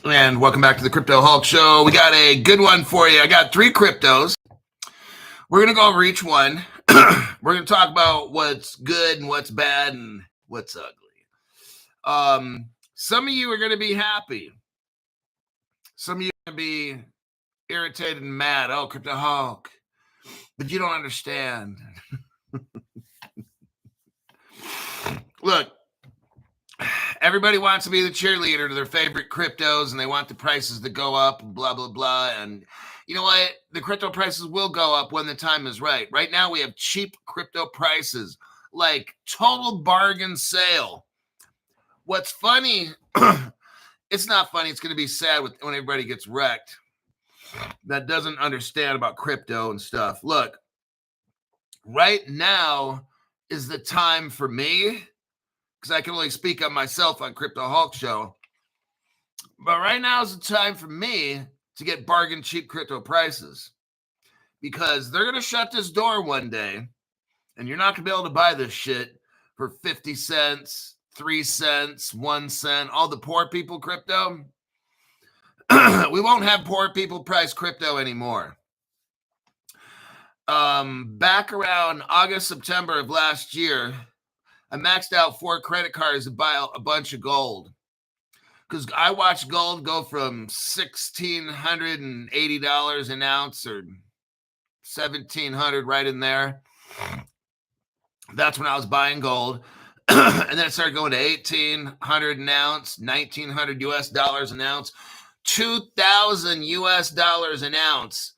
And welcome back to the Crypto Hulk Show. We got a good one for you. I got 3 cryptos. We're going to go over each one. We're going to talk about what's good and what's bad and what's ugly. Some of you are going to be happy. Some of you are going to be irritated and mad. Oh, Crypto Hulk. But you don't understand. Look, everybody wants to be the cheerleader to their favorite cryptos, and they want the prices to go up, blah, blah, blah. And you know what? The crypto prices will go up when the time is right. Right now, we have cheap crypto prices, like total bargain sale. What's funny, it's not funny. It's going to be sad when everybody gets wrecked that doesn't understand about crypto and stuff. Look, right now is the time for me, because I can only speak on myself on Crypto Hulk Show. But right now is the time for me to get bargain cheap crypto prices, because they're going to shut this door one day and you're not going to be able to buy this shit for 50 cents, 3 cents, 1 cent, all the poor people crypto. We won't have poor people price crypto anymore. Back around August, September of last year, I maxed out 4 credit cards to buy a bunch of gold, because I watched gold go from $1,680 an ounce or $1,700 right in there. That's when I was buying gold. And then it started going to $1,800 an ounce, $1,900 US dollars an ounce, $2,000 US dollars an ounce.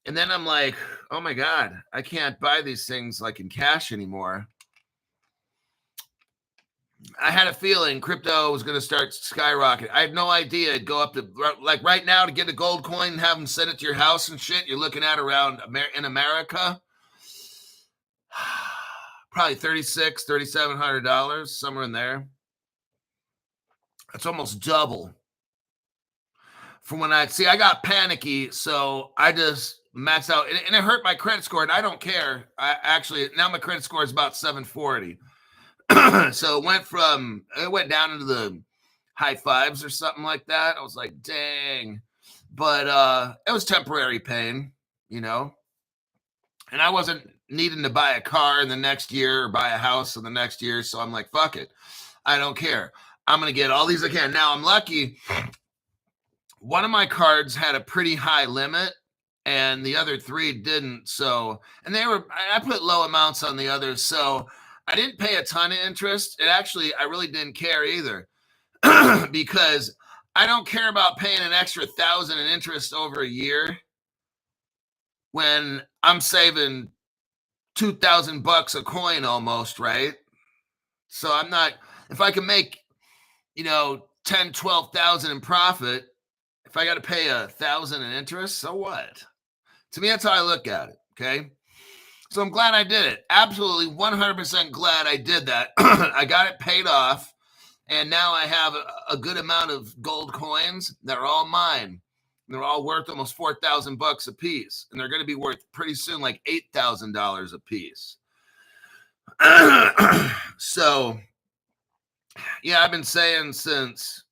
And then I'm like, oh my God, I can't buy these things like in cash anymore. I had a feeling crypto was going to start skyrocketing. I had no idea it'd go up to, like right now, to get a gold coin and have them send it to your house and shit, you're looking at around in America, probably $3,600, $3,700, somewhere in there. That's almost double from when I got panicky, so I just maxed out, and it hurt my credit score, and I don't care. Now my credit score is about 740. So it went down into the high 5s or something like that. I was like, dang. But it was temporary pain, you know. And I wasn't needing to buy a car in the next year or buy a house in the next year. So I'm like, fuck it. I don't care. I'm going to get all these I can. Now I'm lucky. One of my cards had a pretty high limit and the other 3 didn't. So, and I put low amounts on the others. So I didn't pay a ton of interest. I really didn't care either, because I don't care about paying an extra $1,000 in interest over a year when I'm saving $2,000 a coin almost, right? So I'm not, if I can make, 10, 12,000 in profit, if I got to pay $1,000 in interest, so what? To me, that's how I look at it. Okay. So I'm glad I did it. Absolutely 100% glad I did that. I got it paid off. And now I have a good amount of gold coins that are all mine. They're all worth almost $4,000 a piece. And they're going to be worth pretty soon like $8,000 a piece. So, yeah, I've been saying since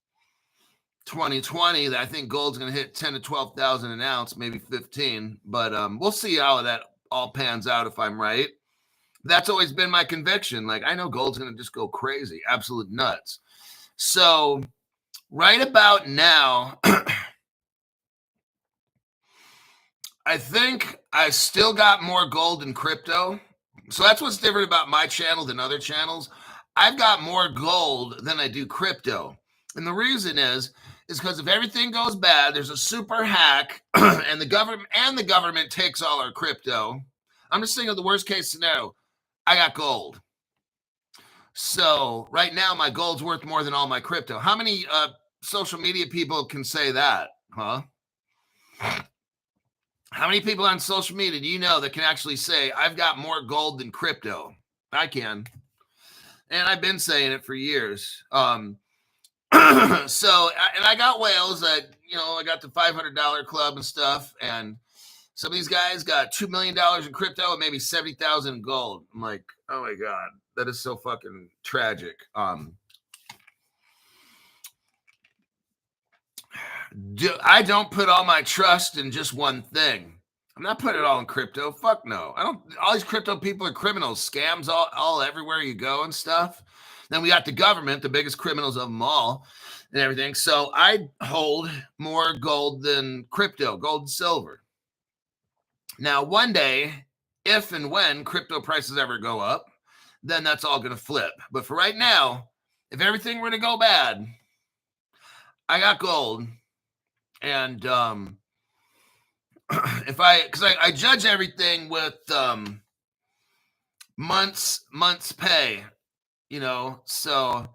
2020 that I think gold's going to hit 10 to 12,000 an ounce, maybe 15. But we'll see how that all pans out if I'm right. That's always been my conviction. Like, I know gold's going to just go crazy, absolute nuts. So right about now, I think I still got more gold in crypto. So that's what's different about my channel than other channels. I've got more gold than I do crypto. And the reason is because if everything goes bad, there's a super hack and the government takes all our crypto. I'm just thinking of the worst case scenario. I got gold. So right now my gold's worth more than all my crypto. How many social media people can say that, huh? How many people on social media do you know that can actually say, I've got more gold than crypto? I can. And I've been saying it for years. And I got whales that, I got the $500 club and stuff. And some of these guys got $2 million in crypto and maybe 70,000 in gold. I'm like, oh my God, that is so fucking tragic. I don't put all my trust in just one thing. I'm not putting it all in crypto. Fuck no. I don't. All these crypto people are criminals, scams all everywhere you go and stuff. Then we got the government, the biggest criminals of them all, and everything. So I hold more gold than crypto, gold and silver. Now, one day, if and when crypto prices ever go up, then that's all going to flip. But for right now, if everything were to go bad, I got gold. And because I judge everything with months pay, so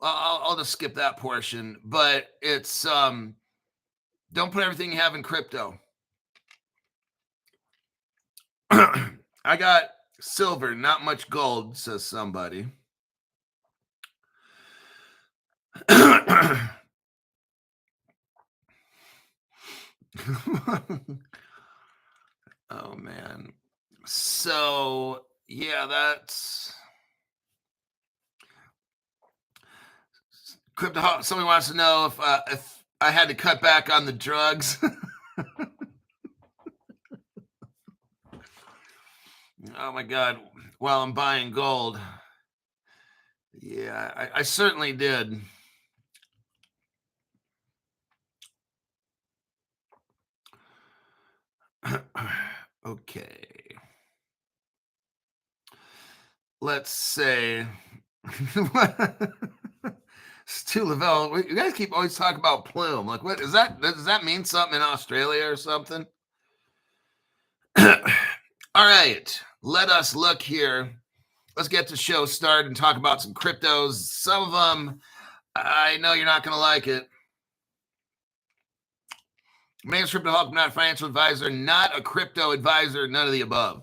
I'll just skip that portion. But it's don't put everything you have in crypto. I got silver, not much gold, says somebody. Oh man. So yeah, that's crypto. Somebody wants to know if I had to cut back on the drugs. Oh my God. While I'm buying gold. Yeah, I certainly did. Okay. Let's say Stu Lavelle. You guys keep always talking about plume. Like, what is that? Does that mean something in Australia or something? All right. Let us look here. Let's get the show started and talk about some cryptos. Some of them, I know you're not going to like it. Man's Crypto Hulk, not a financial advisor, not a crypto advisor, none of the above.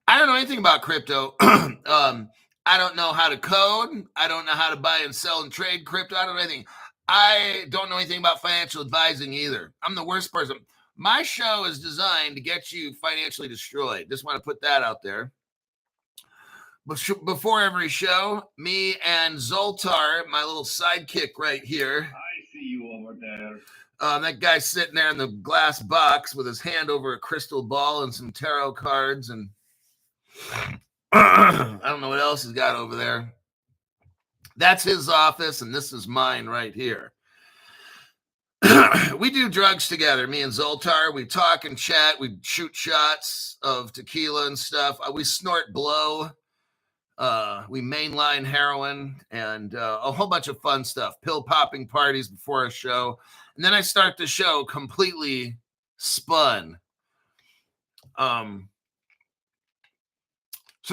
I don't know anything about crypto. I don't know how to code. I don't know how to buy and sell and trade crypto. I don't know anything. I don't know anything about financial advising either. I'm the worst person. My show is designed to get you financially destroyed. Just want to put that out there. Before every show, me and Zoltar, my little sidekick right here. I see you over there. That guy sitting there in the glass box with his hand over a crystal ball and some tarot cards, and I don't know what else he's got over there. That's his office, and this is mine right here. We do drugs together, me and Zoltar. We talk and chat. We shoot shots of tequila and stuff. We snort blow. We mainline heroin and a whole bunch of fun stuff. Pill popping parties before a show. And then I start the show completely spun. So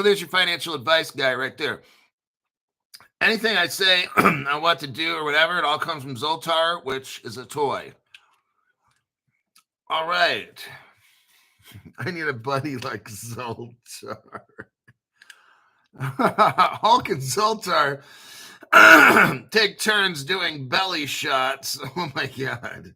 there's your financial advice guy right there. Anything I say on what to do or whatever, it all comes from Zoltar, which is a toy. All right. I need a buddy like Zoltar. Hulk and Zoltar take turns doing belly shots. Oh my God.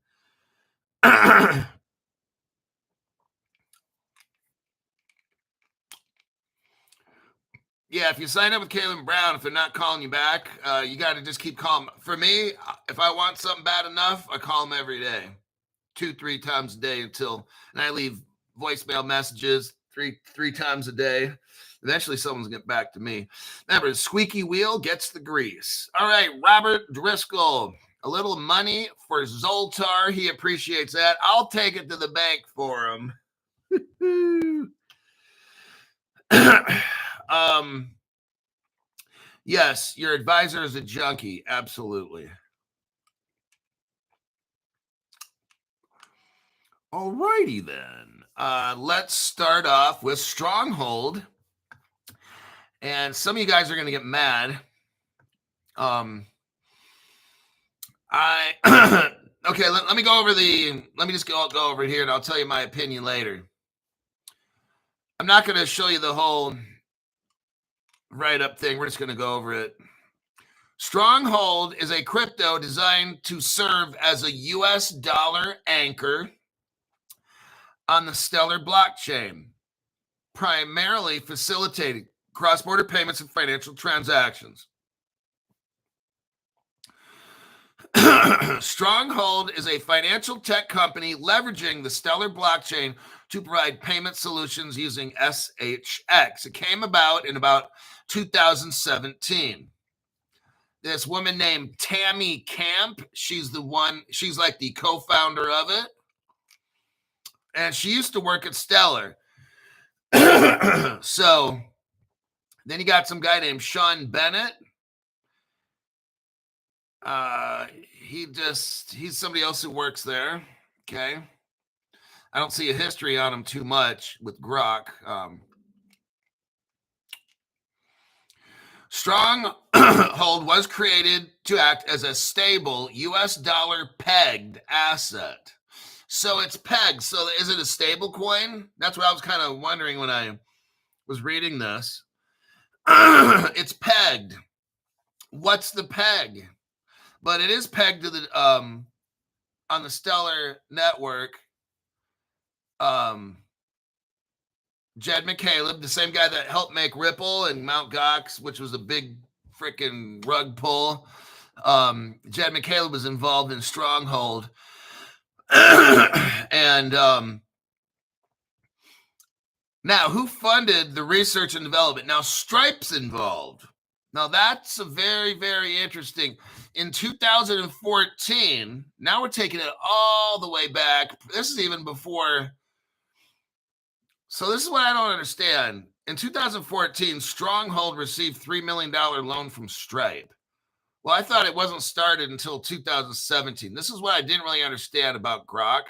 Yeah, if you sign up with Caitlin Brown, if they're not calling you back, you got to just keep calling. For me, if I want something bad enough, I call them every day, 2-3 times a day and I leave voicemail messages three times a day. Eventually, someone's getting back to me. Remember, the squeaky wheel gets the grease. All right, Robert Driscoll, a little money for Zoltar. He appreciates that. I'll take it to the bank for him. Yes, your advisor is a junkie. Absolutely. All righty then. Let's start off with Stronghold. And some of you guys are going to get mad. Okay, let me go over let me just go over it here and I'll tell you my opinion later. I'm not going to show you the whole write-up thing. We're just going to go over it. Stronghold is a crypto designed to serve as a US dollar anchor on the Stellar blockchain, primarily facilitating cross-border payments and financial transactions. Stronghold is a financial tech company leveraging the Stellar blockchain to provide payment solutions using SHX. It came about in about 2017. This woman named Tammy Camp, she's like the co-founder of it. And she used to work at Stellar. So then you got some guy named Sean Bennett. He's somebody else who works there. Okay. I don't see a history on him too much with Grok. Stronghold was created to act as a stable US dollar pegged asset. So it's pegged. So is it a stable coin? That's what I was kind of wondering when I was reading this. It's pegged. What's the peg? But it is pegged to the on the Stellar network. Jed McCaleb, the same guy that helped make Ripple and Mt. Gox, which was a big freaking rug pull. Jed McCaleb was involved in Stronghold. And now, who funded the research and development? Now, Stripe's involved. Now, that's a very, very interesting. In 2014, now we're taking it all the way back. This is even before. So this is what I don't understand. In 2014, Stronghold received $3 million loan from Stripe. Well, I thought it wasn't started until 2017. This is what I didn't really understand about Grok,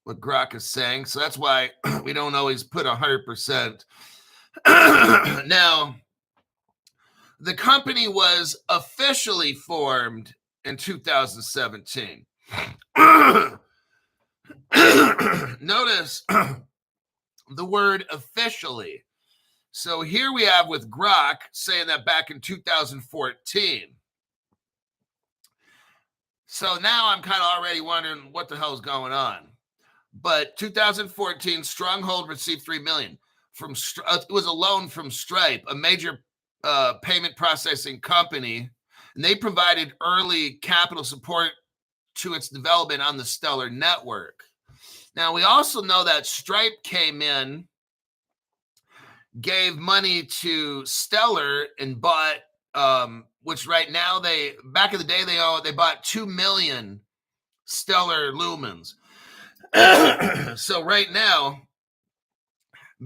what Grok is saying. So that's why we don't always put 100%. Now, the company was officially formed in 2017. Notice the word officially. So here we have with Grok saying that back in 2014. So now I'm kind of already wondering what the hell is going on. But 2014, Stronghold received $3 million from. It was a loan from Stripe, a major payment processing company, and they provided early capital support to its development on the Stellar network. Now, we also know that Stripe came in, gave money to Stellar, and bought, which right now back in the day, they bought 2 million Stellar lumens. So right now,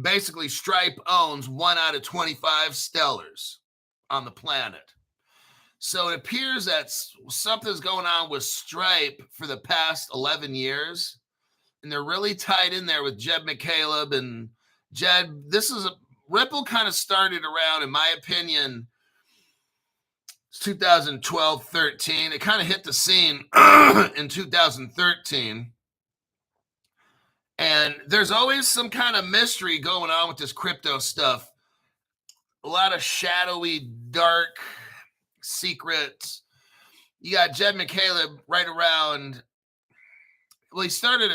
basically, Stripe owns 1 out of 25 Stellars on the planet. So it appears that something's going on with Stripe for the past 11 years. And they're really tied in there with Jed McCaleb. And Jed, Ripple kind of started around, in my opinion, 2012, 13. It kind of hit the scene in 2013. And there's always some kind of mystery going on with this crypto stuff. A lot of shadowy, dark secrets. You got Jed McCaleb right around. Well, he started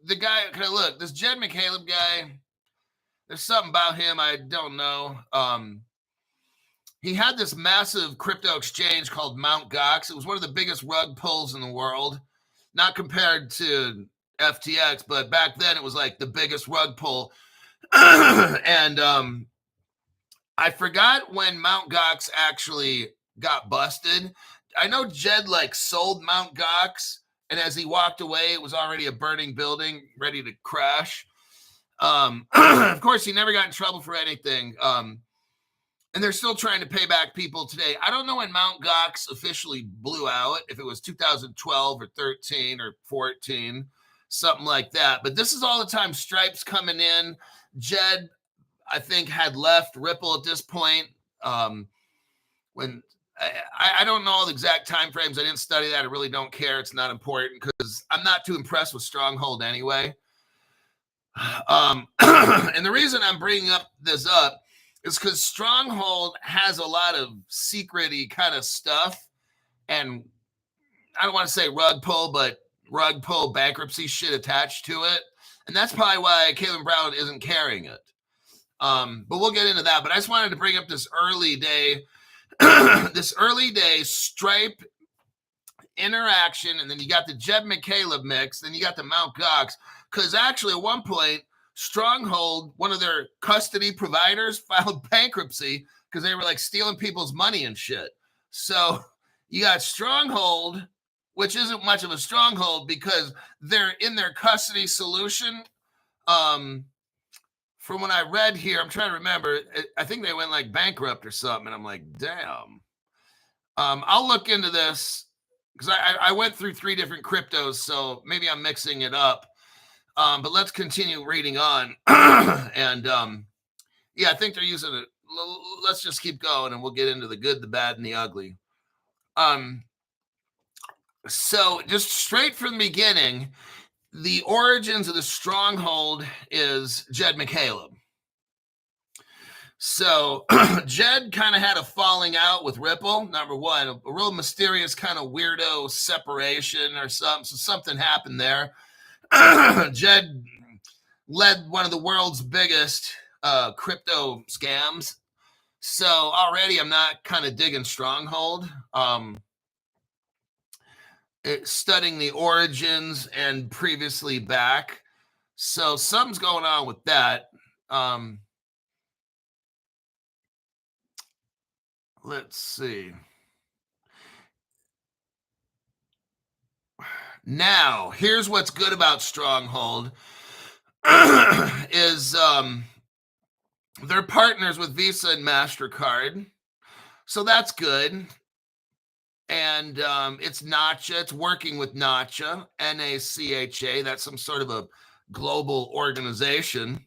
the guy. Can I look? This Jed McCaleb guy, there's something about him I don't know. He had this massive crypto exchange called Mt. Gox. It was one of the biggest rug pulls in the world, not compared to FTX, but back then it was like the biggest rug pull. And I forgot when Mt. Gox actually got busted. I know Jed sold Mt. Gox, and as he walked away, it was already a burning building ready to crash. Of course, he never got in trouble for anything. And they're still trying to pay back people today. I don't know when Mt. Gox officially blew out, if it was 2012 or 13 or 14, something like that. But this is all the time Stripe's coming in. Jed, I think, had left Ripple at this point. When I don't know all the exact time frames. I didn't study that. I really don't care. It's not important because I'm not too impressed with Stronghold anyway. And the reason I'm bringing this up is because Stronghold has a lot of secret-y kind of stuff. And I don't want to say rug pull, but rug pull bankruptcy shit attached to it. And that's probably why Caitlin Brown isn't carrying it. But we'll get into that. But I just wanted to bring up this early day. This early day, Stripe Interaction, and then you got the Jed McCaleb mix, then you got the Mt. Gox. Because actually, at one point, Stronghold, one of their custody providers, filed bankruptcy because they were like stealing people's money and shit. So you got Stronghold, which isn't much of a stronghold because they're in their custody solution. From what I read here, I'm trying to remember, I think they went like bankrupt or something. And I'm like, damn. I'll look into this because I went through 3 different cryptos, so maybe I'm mixing it up. But let's continue reading on. And yeah, I think they're using it. Let's just keep going and we'll get into the good, the bad, and the ugly. So just straight from the beginning, the origins of the Stronghold is Jed McCaleb. So Jed kind of had a falling out with Ripple, number one, a real mysterious kind of weirdo separation or something. So something happened there. Jed led one of the world's biggest crypto scams. So already I'm not kind of digging Stronghold. Studying the origins and previously back. So something's going on with that. Let's see. Now, here's what's good about Stronghold is they're partners with Visa and MasterCard. So that's good. And it's NACHA. It's working with NACHA, N-A-C-H-A. That's some sort of a global organization.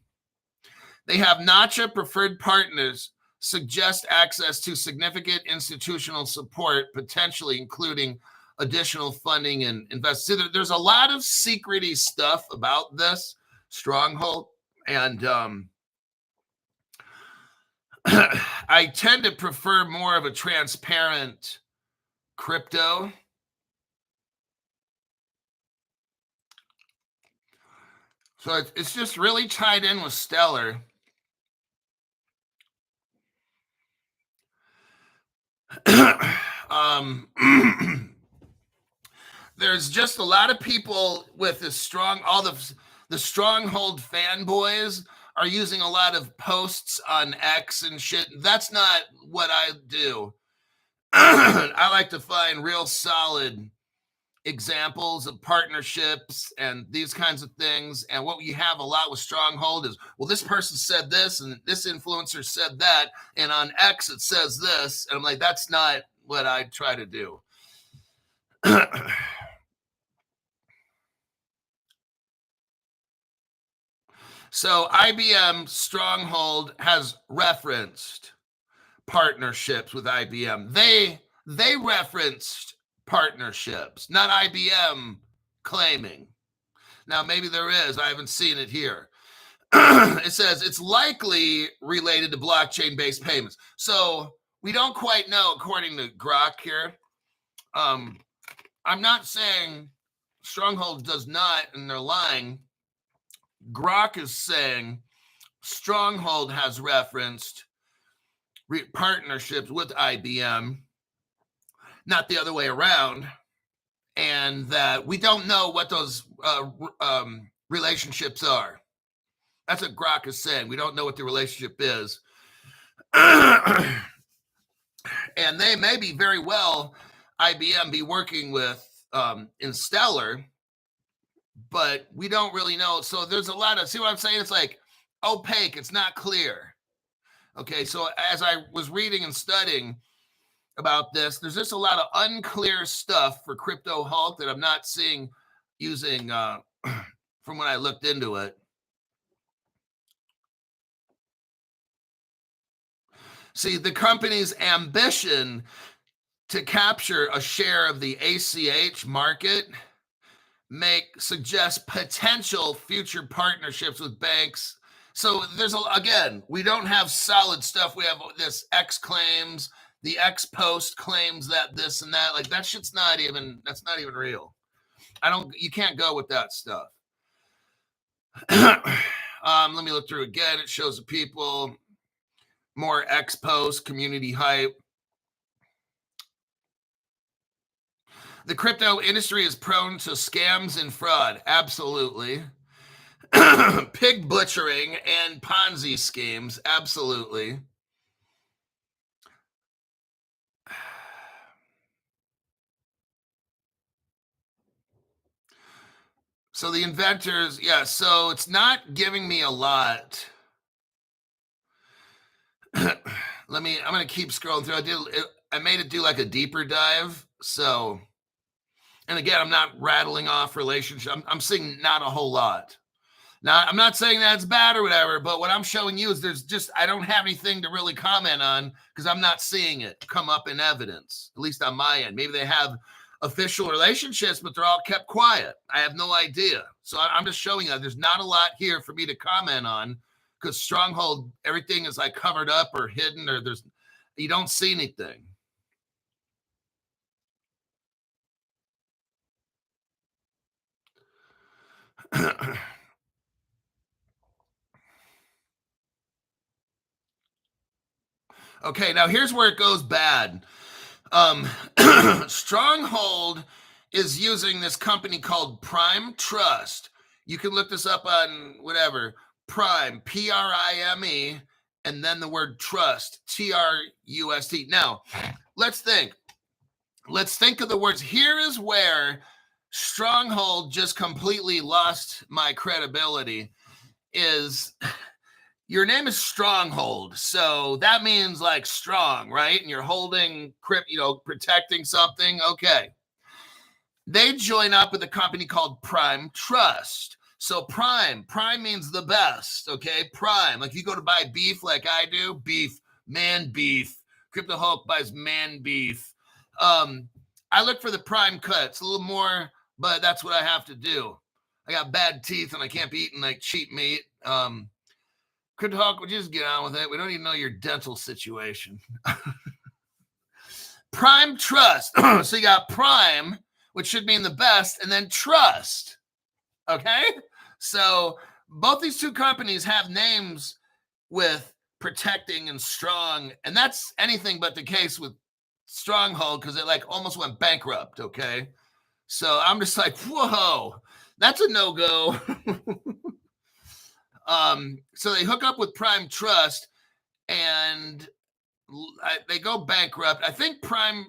They have NACHA preferred partners suggest access to significant institutional support, potentially including additional funding and investment. There's a lot of secrety stuff about this Stronghold. And I tend to prefer more of a transparent crypto. So it's just really tied in with Stellar. There's just a lot of people with the Stronghold fanboys are using a lot of posts on X and shit. That's not what I do. I like to find real solid examples of partnerships and these kinds of things. And what we have a lot with Stronghold is, well, this person said this and this influencer said that, and on X it says this. And I'm like, that's not what I try to do. So IBM Stronghold has referenced partnerships with IBM. They referenced partnerships, not IBM claiming. Now, maybe there is. I haven't seen it here. It says it's likely related to blockchain-based payments. So we don't quite know, according to Grok here. I'm not saying Stronghold does not, and they're lying. Grok is saying Stronghold has referenced partnerships with IBM, not the other way around, and that we don't know what those relationships are. That's what Grok is saying. We don't know what the relationship is. And they may be very well, IBM be working with in Stellar, but we don't really know. So there's a lot of, see what I'm saying? It's like opaque. It's not clear. Okay, so as I was reading and studying about this, there's just a lot of unclear stuff for Crypto Hulk that I'm not seeing using from when I looked into it. See, the company's ambition to capture a share of the ACH market suggest potential future partnerships with banks. So there's again, we don't have solid stuff. We have this X claims, the X post claims that this and that. Like that shit's not even real. You can't go with that stuff. Let me look through again. It shows the people, more X posts, community hype. The crypto industry is prone to scams and fraud. Absolutely. Pig butchering and Ponzi schemes. Absolutely. So the inventors, yeah, so it's not giving me a lot. I'm going to keep scrolling through. I made it do like a deeper dive. So, and again, I'm not rattling off relationships. I'm seeing not a whole lot. Now, I'm not saying that's bad or whatever, but what I'm showing you is I don't have anything to really comment on because I'm not seeing it come up in evidence, at least on my end. Maybe they have official relationships, but they're all kept quiet. I have no idea. So I'm just showing you there's not a lot here for me to comment on because Stronghold, everything is like covered up or hidden or you don't see anything. Okay, now here's where it goes bad. Stronghold is using this company called Prime Trust. You can look this up on whatever. Prime, Prime, and then the word trust, Trust. Now, let's think. Let's think of the words. Here is where Stronghold just completely lost my credibility. Your name is Stronghold, so that means like strong, right? And you're holding protecting something. Okay. They join up with a company called Prime Trust. So Prime means the best, okay? Prime, like you go to buy beef like I do, beef, man beef. Crypto Hulk buys man beef. I look for the prime cut. It's a little more, but that's what I have to do. I got bad teeth and I can't be eating like cheap meat. Crypto Hulk, would you just get on with it? We don't even know your dental situation. Prime Trust. So you got Prime, which should mean the best, and then Trust. Okay? So both these two companies have names with protecting and strong, and that's anything but the case with Stronghold because it like almost went bankrupt. Okay? So I'm just like, whoa, that's a no-go. So they hook up with Prime Trust and they go bankrupt. I think Prime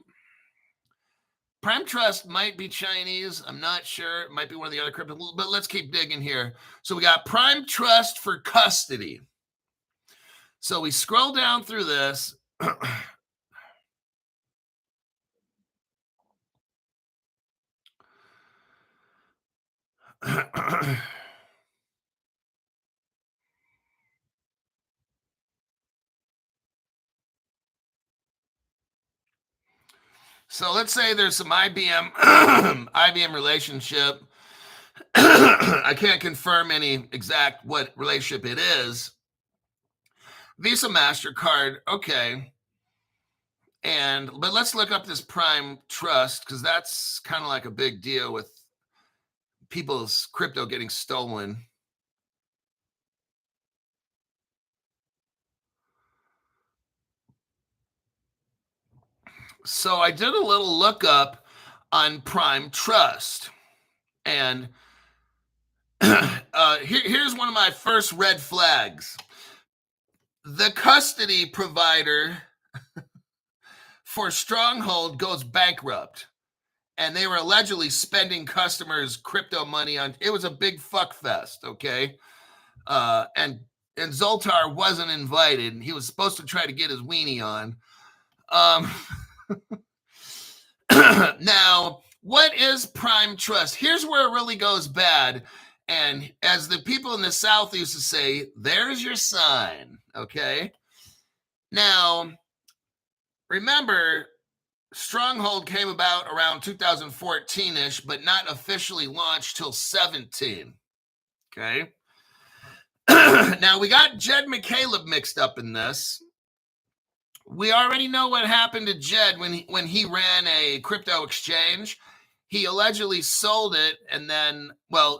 Trust might be Chinese. I'm not sure. It might be one of the other crypto, but let's keep digging here. So we got Prime Trust for custody. So we scroll down through this. So let's say there's some IBM relationship. I can't confirm any exact what relationship it is. Visa, MasterCard, okay. But let's look up this Prime Trust because that's kind of like a big deal with people's crypto getting stolen. So I did a little lookup on Prime Trust. And here's one of my first red flags. The custody provider for Stronghold goes bankrupt. And they were allegedly spending customers' crypto money on. It was a big fuck fest, okay? And Zoltar wasn't invited. He was supposed to try to get his weenie on. Now, what is Prime Trust? Here's where it really goes bad. And as the people in the South used to say, there's your sign, okay? Now, remember, Stronghold came about around 2014-ish, but not officially launched till 17, okay? Now, we got Jed McCaleb mixed up in this. We already know what happened to Jed when he ran a crypto exchange. He allegedly sold it, and then,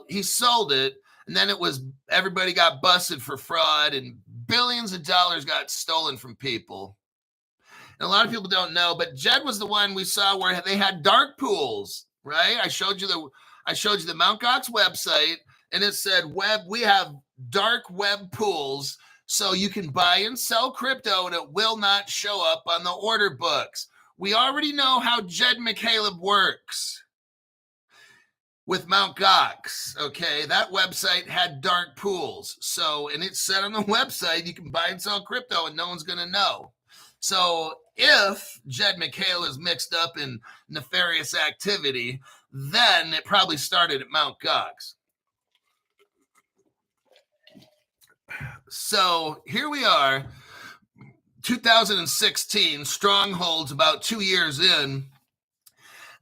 he sold it, and then everybody got busted for fraud, and billions of dollars got stolen from people. And a lot of people don't know, but Jed was the one we saw where they had dark pools. right? I showed you the Mt. Gox website, and it said we have dark web pools, so you can buy and sell crypto, and it will not show up on the order books. We already know how Jed McCaleb works with Mt. Gox, okay? That website had dark pools. So, and it said on the website, you can buy and sell crypto and no one's going to know. So if Jed McCaleb is mixed up in nefarious activity, then it probably started at Mt. Gox. So here we are, 2016, Stronghold's about 2 years in.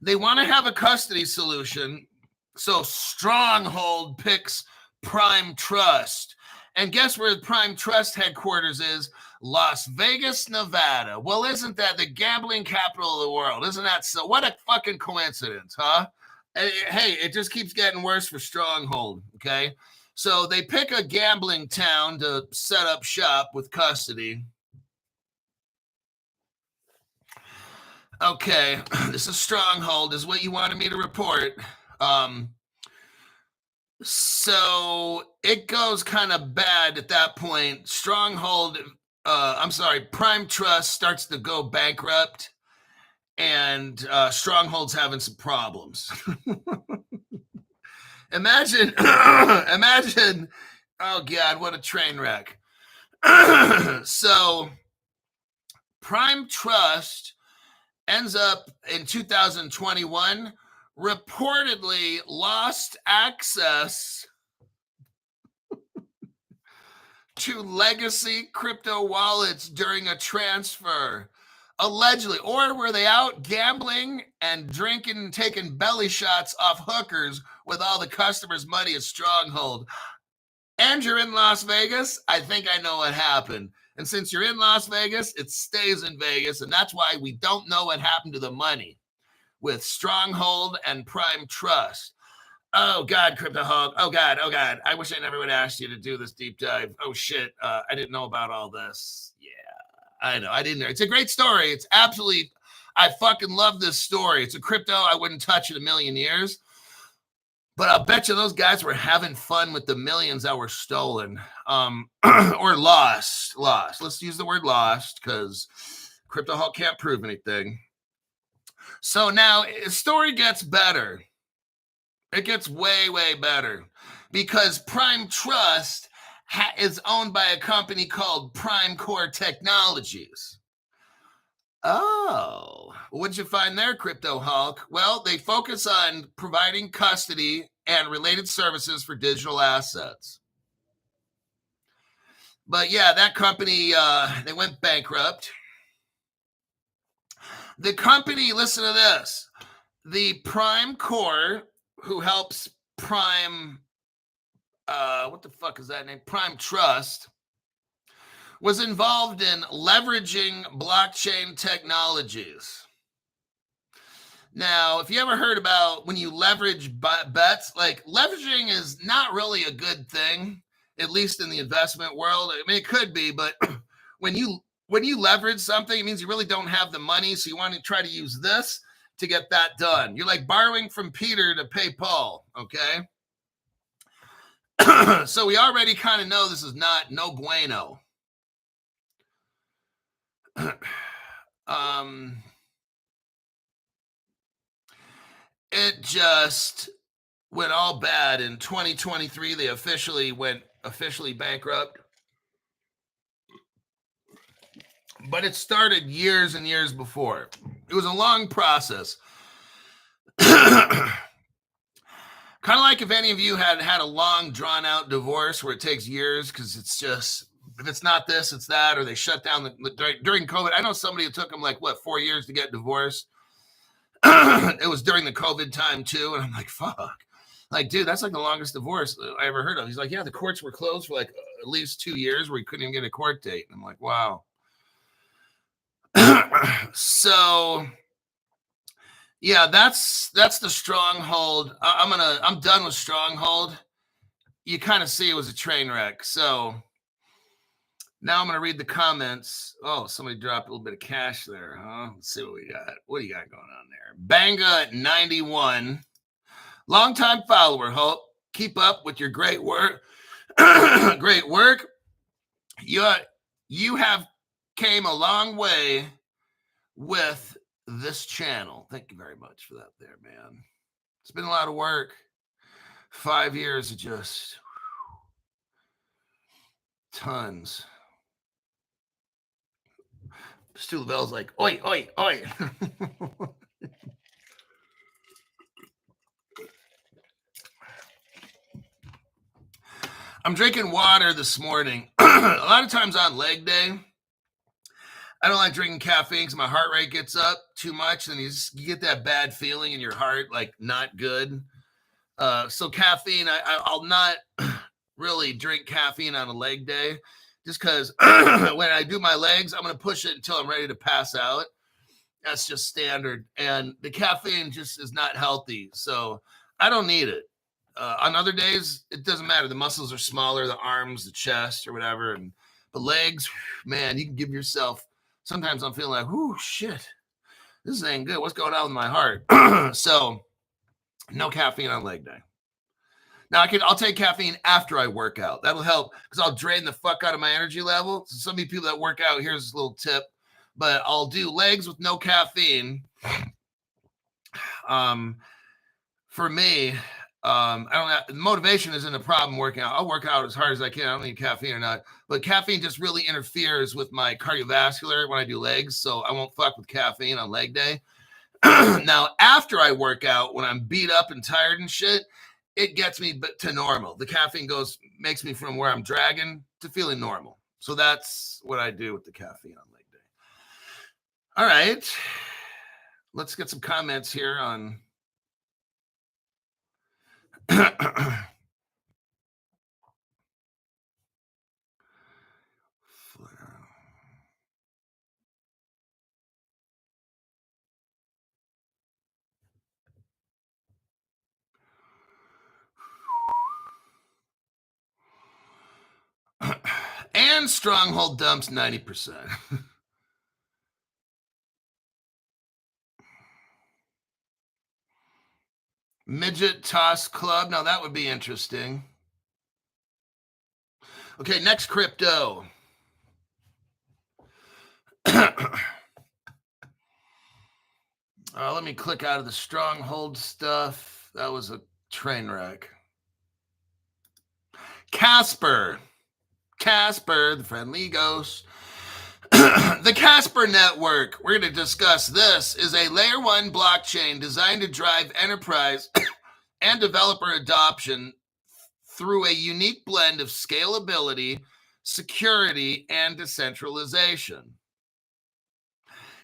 They want to have a custody solution. So Stronghold picks Prime Trust. And guess where the Prime Trust headquarters is? Las Vegas, Nevada. Well, isn't that the gambling capital of the world? Isn't that so? What a fucking coincidence, huh? Hey, it just keeps getting worse for Stronghold, okay? So they pick a gambling town to set up shop with custody. Okay, this is Stronghold, is what you wanted me to report. So it goes kind of bad at that point. Prime Trust starts to go bankrupt, and Stronghold's having some problems. Imagine, oh God, what a train wreck. So Prime Trust ends up in 2021 reportedly lost access to legacy crypto wallets during a transfer, allegedly. Or were they out gambling and drinking and taking belly shots off hookers with all the customers' money at Stronghold? And you're in Las Vegas? I think I know what happened. And since you're in Las Vegas, it stays in Vegas. And that's why we don't know what happened to the money with Stronghold and Prime Trust. Oh, God, Crypto Hog. Oh, God. I wish I never would have asked you to do this deep dive. Oh, shit. I didn't know about all this. Yeah, I know. I didn't know. It's a great story. It's absolutely, I fucking love this story. It's a crypto I wouldn't touch in a million years. But I'll bet you those guys were having fun with the millions that were stolen or lost. Let's use the word lost because Crypto Hawk can't prove anything. So now the story gets better. It gets way, way better because Prime Trust is owned by a company called Prime Core Technologies. Oh, what'd you find there, Crypto Hulk? Well, they focus on providing custody and related services for digital assets. But yeah, that company, they went bankrupt. The company, listen to this, the Prime Core, who helps Prime, what the fuck is that name? Prime Trust, was involved in leveraging blockchain technologies. Now, if you ever heard about when you leverage bets, like leveraging is not really a good thing, at least in the investment world. I mean, it could be, but when you leverage something, it means you really don't have the money. So you want to try to use this to get that done. You're like borrowing from Peter to pay Paul, okay? So we already kind of know this is no bueno. It just went all bad in 2023. They officially bankrupt. But it started years and years before. It was a long process. Kind of like if any of you had a long, drawn-out divorce where it takes years because it's just, if it's not this, it's that, or they shut down during COVID. I know somebody who took them 4 years to get divorced. It was during the COVID time too, and I'm like, fuck. Like, dude, that's like the longest divorce I ever heard of. He's like, yeah, the courts were closed for at least 2 years where he couldn't even get a court date. And I'm like, wow. So yeah, that's the Stronghold. I'm done with Stronghold. You kind of see it was a train wreck. So Now I'm going to read the comments. Oh, somebody dropped a little bit of cash there, huh? Let's see what we got. What do you got going on there? Banga 91. Longtime follower, Hope. Keep up with your great work. Great work. You have came a long way with this channel. Thank you very much for that there, man. It's been a lot of work. 5 years of just tons. Stu Lavelle's like, oi, oi, oi. I'm drinking water this morning. A lot of times on leg day, I don't like drinking caffeine because my heart rate gets up too much, and you get that bad feeling in your heart, like not good. So caffeine, I'll not really drink caffeine on a leg day, just because when I do my legs, I'm going to push it until I'm ready to pass out. That's just standard, and the caffeine just is not healthy, so I don't need it. On other days, it doesn't matter. The muscles are smaller, the arms, the chest, or whatever. And the legs, man, you can give yourself. Sometimes I'm feeling like, whoo, shit, this ain't good. What's going on with my heart? So, no caffeine on leg day. Now I'll take caffeine after I work out. That'll help because I'll drain the fuck out of my energy level. So some of you people that work out, here's a little tip. But I'll do legs with no caffeine. For me. I don't have, motivation isn't a problem working out. I'll work out as hard as I can. I don't need caffeine or not, but caffeine just really interferes with my cardiovascular when I do legs. So I won't fuck with caffeine on leg day. Now, after I work out, when I'm beat up and tired and shit, it gets me to normal. The caffeine makes me from where I'm dragging to feeling normal. So that's what I do with the caffeine on leg day. All right. Let's get some comments here on and Stronghold dumps 90%. Midget Toss Club. Now that would be interesting. Okay, next crypto. Let me click out of the Stronghold stuff. That was a train wreck. CASPER, the friendly ghost. The CASPER network, we're going to discuss this, is a layer 1 blockchain designed to drive enterprise and developer adoption through a unique blend of scalability, security, and decentralization.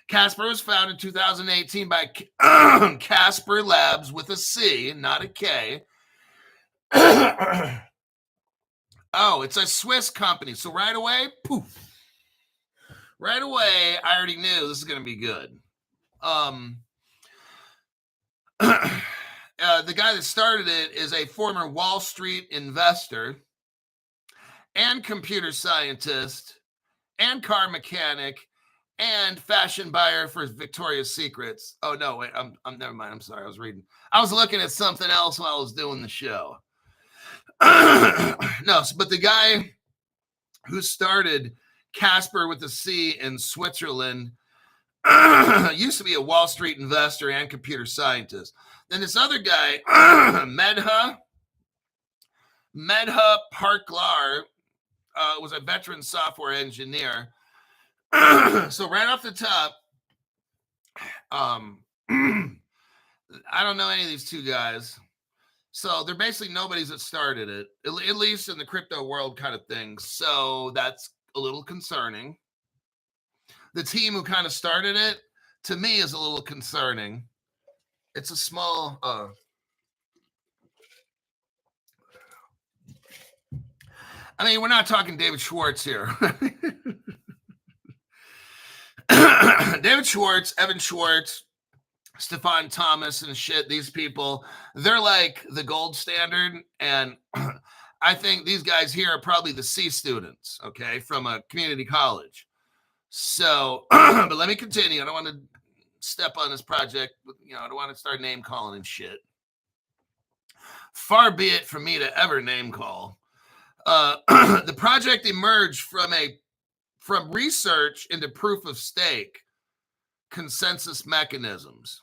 CASPER was founded in 2018 by CASPER Labs with a C, not a K. Oh, it's a Swiss company. So right away, poof. Right away, I already knew this is going to be good. The guy that started it is a former Wall Street investor and computer scientist and car mechanic and fashion buyer for Victoria's Secrets. Oh, no, wait, I'm never mind. I'm sorry. I was looking at something else while I was doing the show. No, but the guy who started CASPER with a C in Switzerland used to be a Wall Street investor and computer scientist. Then this other guy, Medha Parklar, was a veteran software engineer. So right off the top, I don't know any of these two guys. So they're basically nobody's that started it, at least in the crypto world kind of thing. So that's a little concerning. The team who kind of started it, to me, is a little concerning. It's a small... I mean, we're not talking David Schwartz here. David Schwartz, Evan Schwartz, Stefan Thomas and shit, these people, they're like the gold standard. And I think these guys here are probably the C students, okay, from a community college. So, but let me continue. I don't want to step on this project. You know, I don't want to start name calling and shit. Far be it from me to ever name call. The project emerged from research into proof of stake consensus mechanisms.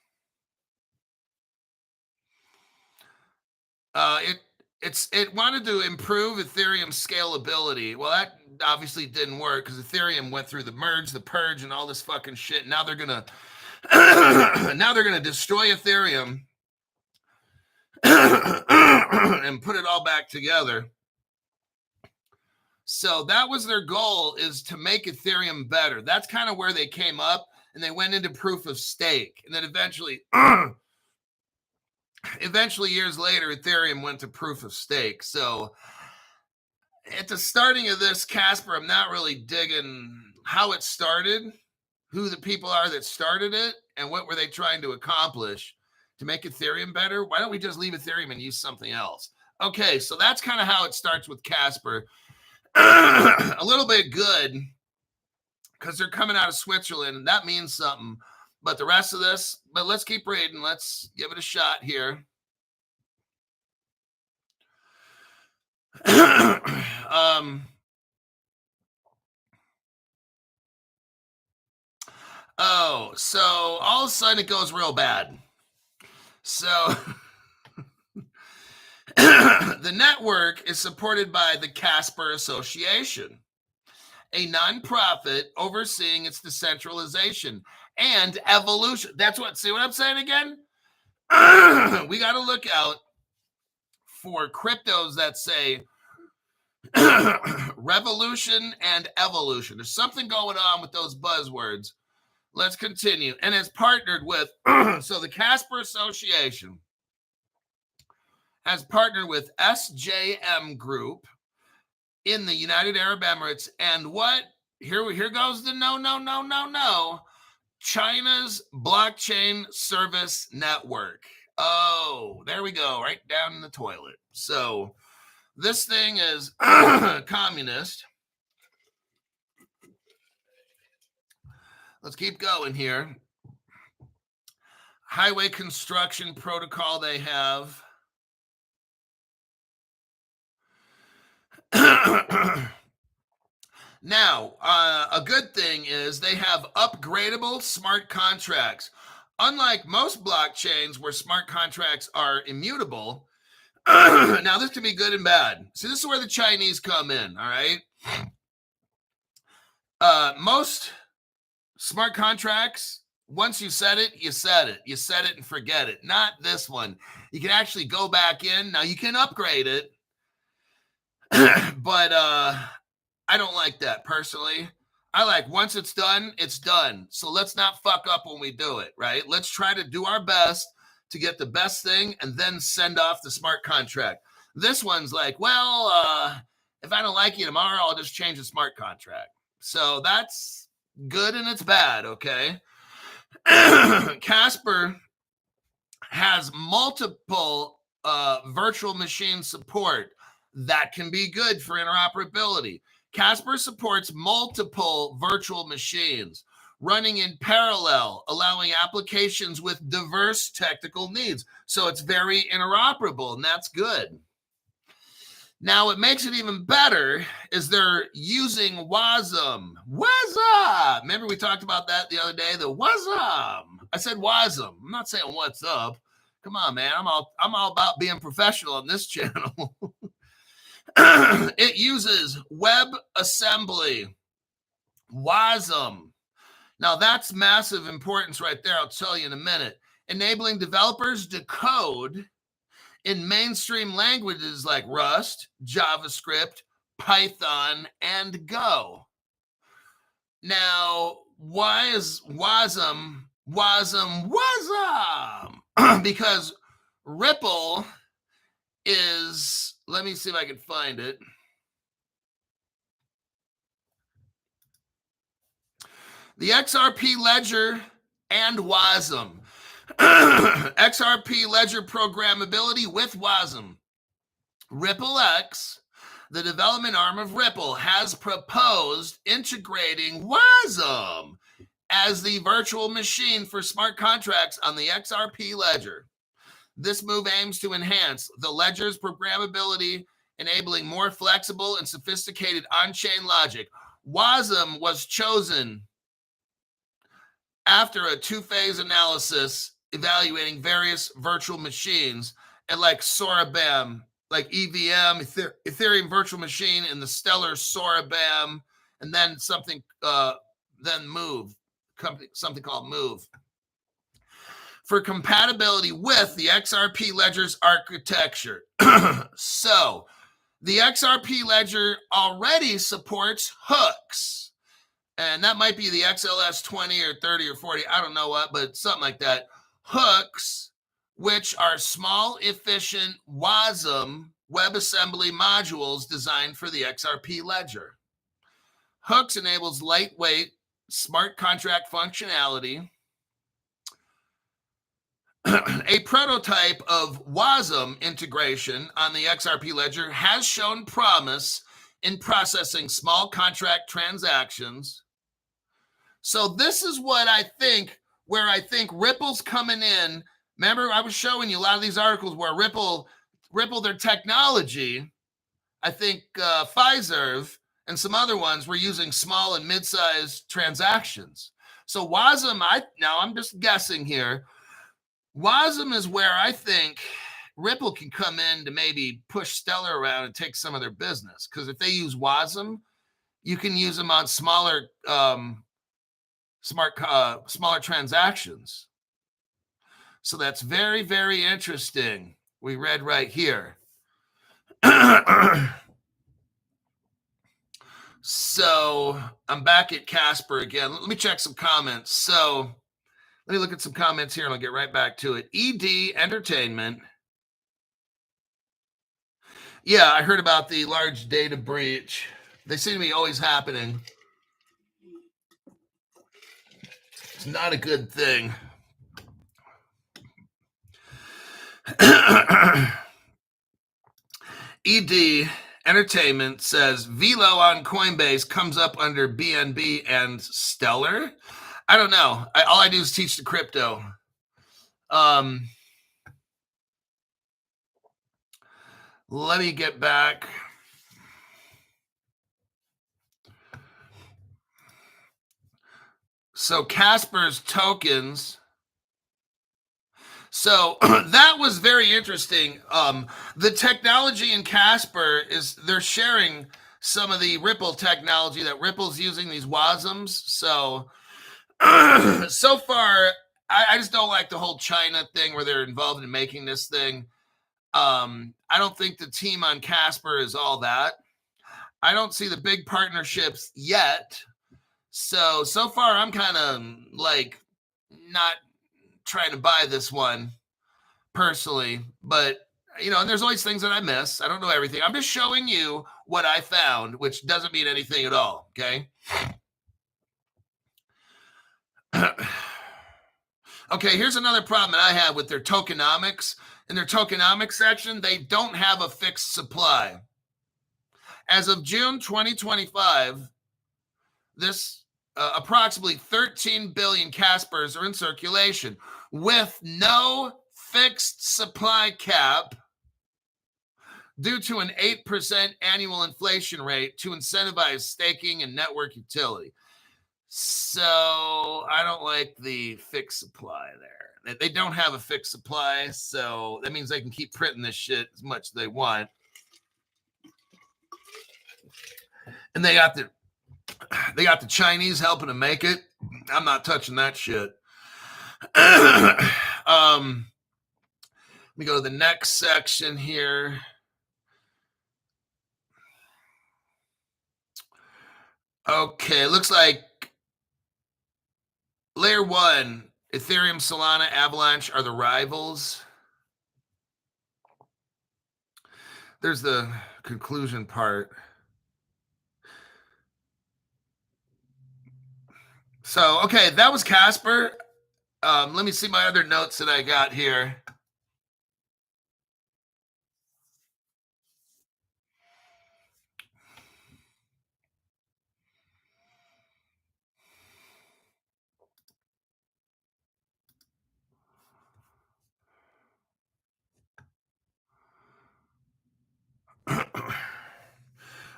It wanted to improve Ethereum scalability. Well, that obviously didn't work because Ethereum went through the merge, the purge, and all this fucking shit. Now they're gonna destroy Ethereum and put it all back together. So that was their goal, is to make Ethereum better. That's kind of where they came up, and they went into proof of stake, and then eventually years later, Ethereum went to proof of stake. So at the starting of this, CASPER, I'm not really digging how it started, who the people are that started it, and what were they trying to accomplish to make Ethereum better. Why don't we just leave Ethereum and use something else? Okay, so that's kind of how it starts with CASPER. A little bit good because they're coming out of Switzerland, and that means something. But the rest of this, but let's keep reading. Let's give it a shot here. Oh, so all of a sudden it goes real bad. So the network is supported by the CASPER Association, a nonprofit overseeing its decentralization and evolution. That's what, see what I'm saying again? We got to look out for cryptos that say revolution and evolution. There's something going on with those buzzwords. Let's continue. And it's partnered with, so the CASPER Association has partnered with SJM Group in the United Arab Emirates. And what? Here goes the no. China's blockchain service network. Oh, there we go. Right down in the toilet. So this thing is communist. Let's keep going here. Highway construction protocol they have. Now, a good thing is they have upgradable smart contracts. Unlike most blockchains where smart contracts are immutable, now this can be good and bad. So this is where the Chinese come in, all right? Most smart contracts, once you set it, you set it. You set it and forget it. Not this one. You can actually go back in. Now, you can upgrade it, but I don't like that personally. I like once it's done, it's done. So let's not fuck up when we do it, right? Let's try to do our best to get the best thing and then send off the smart contract. This one's like, well, if I don't like you tomorrow, I'll just change the smart contract. So that's good and it's bad, okay? CASPER has multiple virtual machine support that can be good for interoperability. CASPER supports multiple virtual machines running in parallel, allowing applications with diverse technical needs. So it's very interoperable, and that's good. Now, what makes it even better is they're using WASM. WASM! Remember we talked about that the other day? The WASM. I said WASM. I'm not saying what's up. Come on, man. I'm all about being professional on this channel. It uses WebAssembly. WASM. Now, that's massive importance right there. I'll tell you in a minute. Enabling developers to code in mainstream languages like Rust, JavaScript, Python, and Go. Now, why is WASM? Because Ripple is, let me see if I can find it. The XRP ledger and WASM. XRP ledger programmability with WASM. Ripple X the development arm of Ripple has proposed integrating WASM as the virtual machine for smart contracts on the XRP ledger. This move aims to enhance the ledger's programmability, enabling more flexible and sophisticated on-chain logic. WASM was chosen after a two-phase analysis evaluating various virtual machines and like Sorabam, like EVM, Ethereum virtual machine, and the Stellar Sorabam, and then something something called Move, for compatibility with the XRP ledger's architecture. So the XRP ledger already supports hooks, and that might be the XLS 20 or 30 or 40, I don't know what, but something like that. Hooks, which are small, efficient WASM WebAssembly modules designed for the XRP ledger. Hooks enables lightweight smart contract functionality. A prototype of WASM integration on the XRP ledger has shown promise in processing small contract transactions. So this is what I think, where I think Ripple's coming in. Remember, I was showing you a lot of these articles where Ripple, their technology, I think Fiserv and some other ones were using small and mid-sized transactions. So WASM, I'm just guessing here, WASM is where I think Ripple can come in to maybe push Stellar around and take some of their business. Because if they use WASM, you can use them on smaller transactions. So that's very, very interesting. We read right here. So I'm back at Casper again. Let me check some comments. So let me look at some comments here and I'll get right back to it. ED Entertainment. Yeah, I heard about the large data breach. They seem to be always happening. It's not a good thing. ED Entertainment says Velo on Coinbase comes up under BNB and Stellar. I don't know. All I do is teach the crypto. Let me get back. So Casper's tokens. So that was very interesting. The technology in Casper is they're sharing some of the Ripple technology that Ripple's using, these WASMs. So so far, I just don't like the whole China thing where they're involved in making this thing. I don't think the team on Casper is all that. I don't see the big partnerships yet. So far, I'm kind of like not trying to buy this one personally, but and there's always things that I miss. I don't know everything. I'm just showing you what I found, which doesn't mean anything at all. Okay. Okay, here's another problem that I have with their tokenomics. In their tokenomics section, they don't have a fixed supply. As of June 2025, this approximately 13 billion Caspers are in circulation with no fixed supply cap due to an 8% annual inflation rate to incentivize staking and network utility. So I don't like the fixed supply there. They don't have a fixed supply, so that means they can keep printing this shit as much as they want. And they got the Chinese helping to make it. I'm not touching that shit. Let me go to the next section here. Okay, it looks like Layer 1, Ethereum, Solana, Avalanche are the rivals. There's the conclusion part. So, okay, that was Casper. Let me see my other notes that I got here.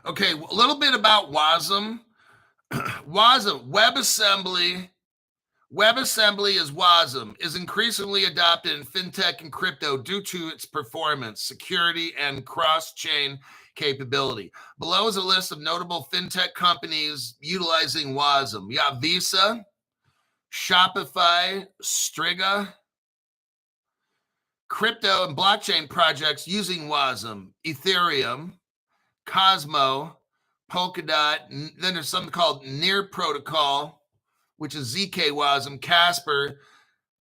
Okay, a little bit about WASM. WASM, WebAssembly. WebAssembly is WASM, is increasingly adopted in fintech and crypto due to its performance, security, and cross-chain capability. Below is a list of notable fintech companies utilizing WASM. You got Visa, Shopify, Striga, crypto and blockchain projects using WASM, Ethereum, Cosmo, Polkadot, then there's something called Near Protocol, which is ZK WASM, Casper,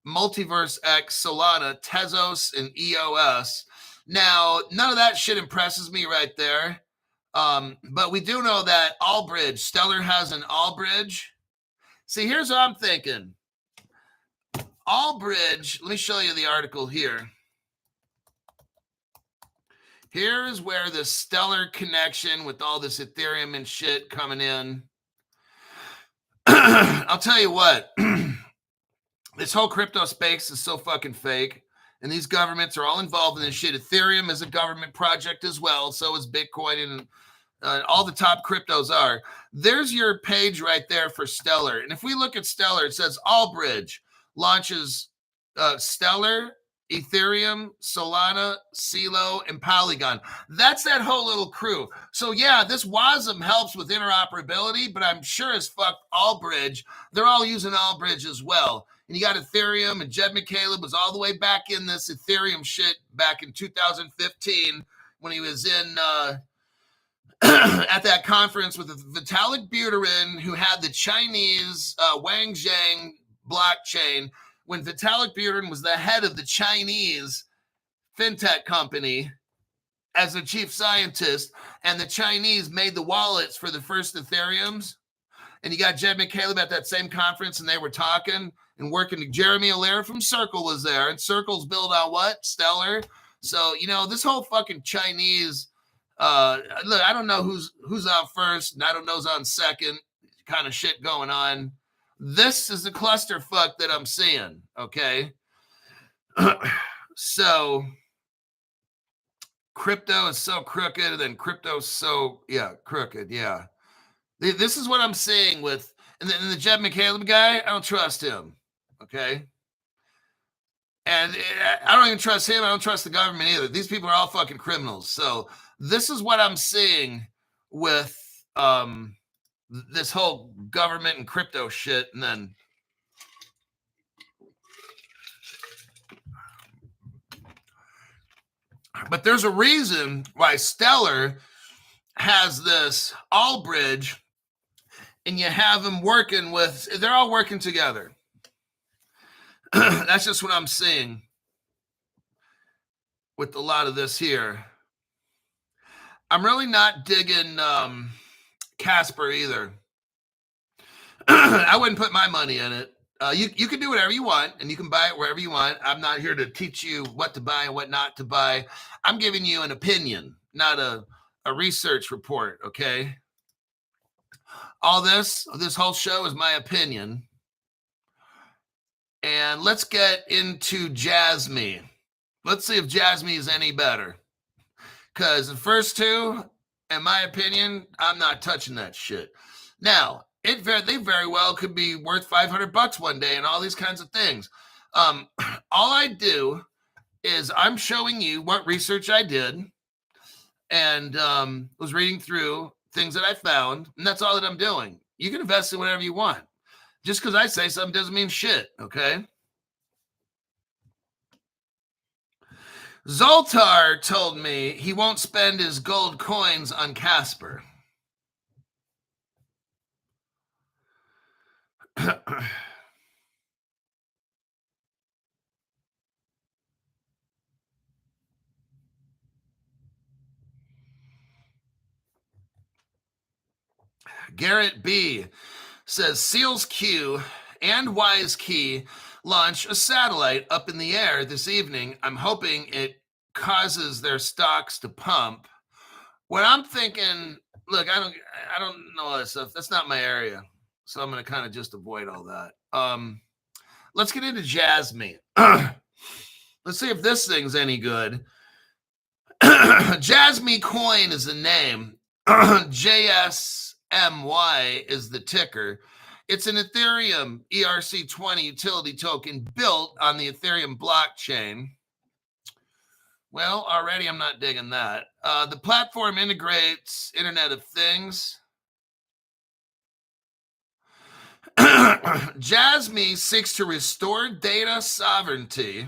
Multiverse X, Solana, Tezos, and EOS. Now, none of that shit impresses me right there. But we do know that Allbridge, Stellar has an Allbridge. See, here's what I'm thinking. Allbridge, let me show you the article here. Here is where the Stellar connection with all this Ethereum and shit coming in. I'll tell you what. This whole crypto space is so fucking fake. And these governments are all involved in this shit. Ethereum is a government project as well. So is Bitcoin, and all the top cryptos are. There's your page right there for Stellar. And if we look at Stellar, it says Allbridge launches Stellar, Ethereum, Solana, CeeLo, and Polygon. That's that whole little crew. So yeah, this WASM helps with interoperability, but I'm sure as fuck Allbridge, they're all using Allbridge as well. And you got Ethereum, and Jed McCaleb was all the way back in this Ethereum shit back in 2015 when he was in at that conference with Vitalik Buterin, who had the Chinese Wang Zhang blockchain, when Vitalik Buterin was the head of the Chinese fintech company as a chief scientist, and the Chinese made the wallets for the first Ethereums. And you got Jed McCaleb at that same conference, and they were talking and working. Jeremy Allaire from Circle was there, and Circle's built on what? Stellar. So, you know, this whole fucking Chinese, look, I don't know who's on first, and I don't know who's on second kind of shit going on. This is the clusterfuck that I'm seeing, okay? So, crypto is so crooked, and then crypto's so, crooked, yeah. This is what I'm seeing with, and the Jed McCaleb guy, I don't trust him, okay? And I don't even trust him. I don't trust the government either. These people are all fucking criminals. So this is what I'm seeing with this whole government and crypto shit. And then but there's a reason why Stellar has this Allbridge, and you have them working with, they're all working together. That's just what I'm seeing with a lot of this here. I'm really not digging CASPER either. I wouldn't put my money in it. You can do whatever you want, and you can buy it wherever you want. I'm not here to teach you what to buy and what not to buy. I'm giving you an opinion, not a research report, okay? All this whole show is my opinion. And let's get into JASMY. Let's see if JASMY is any better. Because the first two, in my opinion, I'm not touching that shit. Now, they very well could be worth $500 one day and all these kinds of things. All I do is I'm showing you what research I did, and was reading through things that I found, and that's all that I'm doing. You can invest in whatever you want. Just because I say something doesn't mean shit, okay? Zoltar told me he won't spend his gold coins on CASPER. Garrett B. says Seals Q and Wise Key launch a satellite up in the air this evening. I'm hoping it causes their stocks to pump. What I'm thinking, look, I don't know all that stuff. That's not my area. So I'm going to kind of just avoid all that. Let's get into JASMY. Let's see if this thing's any good. JasmyCoin is the name. JSMY is the ticker. It's an Ethereum ERC20 utility token built on the Ethereum blockchain. Well, already I'm not digging that. The platform integrates Internet of Things. JASMY seeks to restore data sovereignty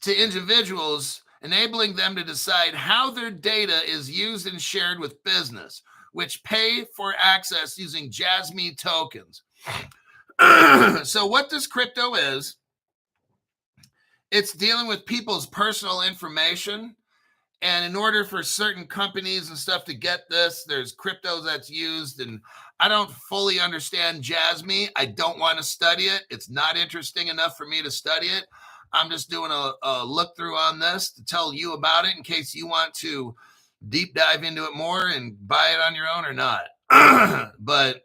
to individuals, enabling them to decide how their data is used and shared with business, which pay for access using JASMY tokens. So what this crypto is, it's dealing with people's personal information. And in order for certain companies and stuff to get this, there's crypto that's used. And I don't fully understand JASMY. I don't want to study it. It's not interesting enough for me to study it. I'm just doing a look through on this to tell you about it in case you want to deep dive into it more and buy it on your own or not. But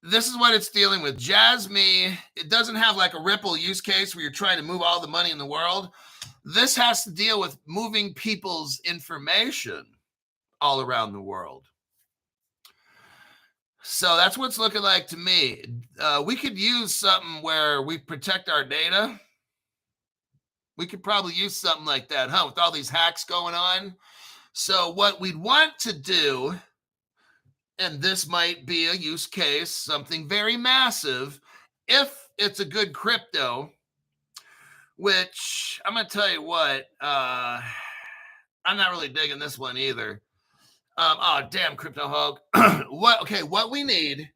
this is what it's dealing with. JASMY, it doesn't have like a Ripple use case where you're trying to move all the money in the world. This has to deal with moving people's information all around the world. So that's what it's looking like to me. We could use something where we protect our data. We could probably use something like that, huh? With all these hacks going on. So what we'd want to do, and this might be a use case, something very massive, if it's a good crypto, which I'm going to tell you what, I'm not really digging this one either. Oh, damn, Crypto Hog. What we need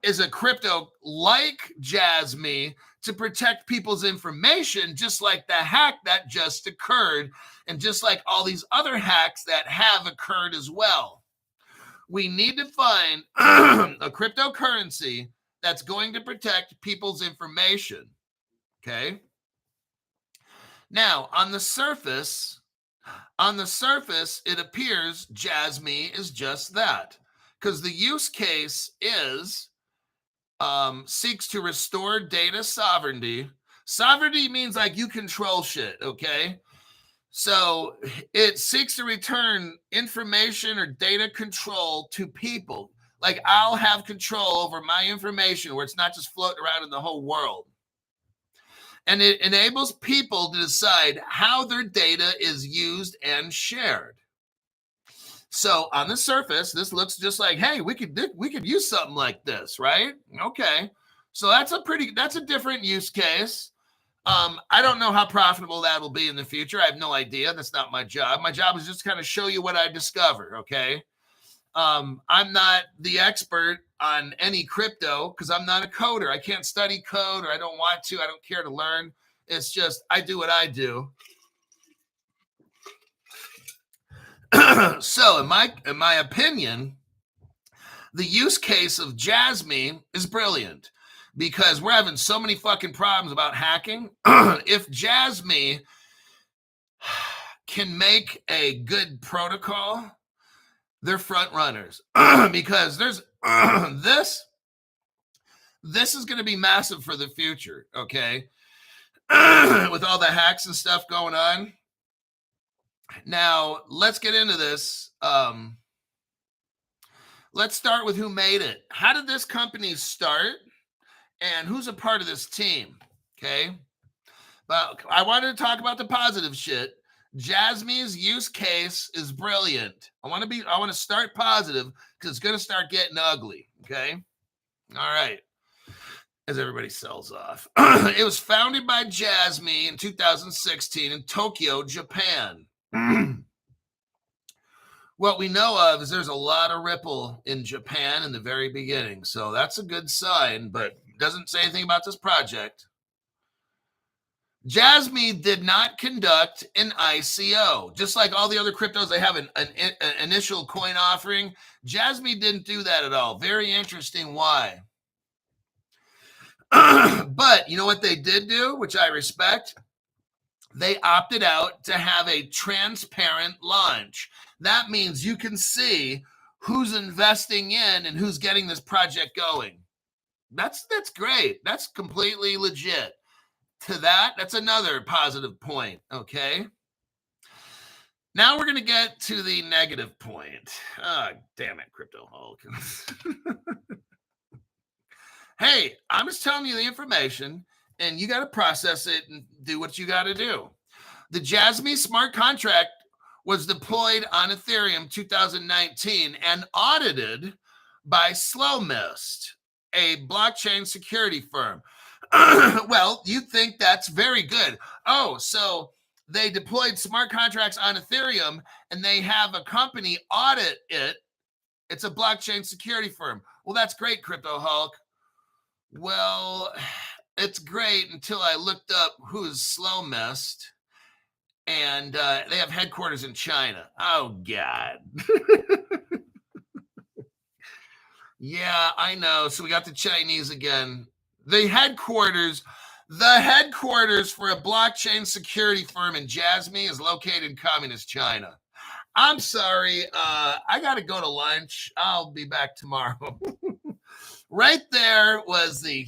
is a crypto like JASMY to protect people's information, just like the hack that just occurred, and just like all these other hacks that have occurred as well. We need to find a cryptocurrency that's going to protect people's information. Okay. Now, on the surface, it appears JASMY is just that, because the use case is seeks to restore data sovereignty. Sovereignty means like you control shit, okay? So it seeks to return information or data control to people. Like I'll have control over my information where it's not just floating around in the whole world. And it enables people to decide how their data is used and shared. So on the surface, this looks just like, hey, we could use something like this, right? Okay. So that's a different use case. I don't know how profitable that will be in the future. I have no idea. That's not my job. My job is just kind of show you what I discover, okay? I'm not the expert on any crypto because I'm not a coder. I can't study code, or I don't want to. I don't care to learn. It's just I do what I do. So in my opinion, the use case of JASMY is brilliant because we're having so many fucking problems about hacking. If JASMY can make a good protocol, they're front runners because there's this is going to be massive for the future, okay? With all the hacks and stuff going on. Now, let's get into this. Let's start with who made it. How did this company start? And who's a part of this team? Okay. But I wanted to talk about the positive shit. JASMY's use case is brilliant. I want to start positive because it's going to start getting ugly. Okay. All right. As everybody sells off. It was founded by JASMY in 2016 in Tokyo, Japan. What we know of is there's a lot of Ripple in Japan in the very beginning. So that's a good sign, but it doesn't say anything about this project. JASMY did not conduct an ICO. Just like all the other cryptos, they have an initial coin offering. JASMY didn't do that at all. Very interesting why. But you know what they did do, which I respect? They opted out to have a transparent launch. That means you can see who's investing in and who's getting this project going. That's great. That's completely legit. That's another positive point, okay? Now we're going to get to the negative point. Oh, damn it, Crypto Hulk. Hey, I'm just telling you the information, and you got to process it and do what you got to do. The JASMY smart contract was deployed on Ethereum 2019 and audited by SlowMist, a blockchain security firm. Well, you'd think that's very good. Oh, so they deployed smart contracts on Ethereum and they have a company audit it. It's a blockchain security firm. Well, that's great, Crypto Hulk. Well, it's great until I looked up who's SlowMist, and they have headquarters in China. Oh, God. Yeah, I know. So we got the Chinese again. The headquarters for a blockchain security firm in JASMY is located in communist China. I'm sorry. I got to go to lunch. I'll be back tomorrow. Right there was the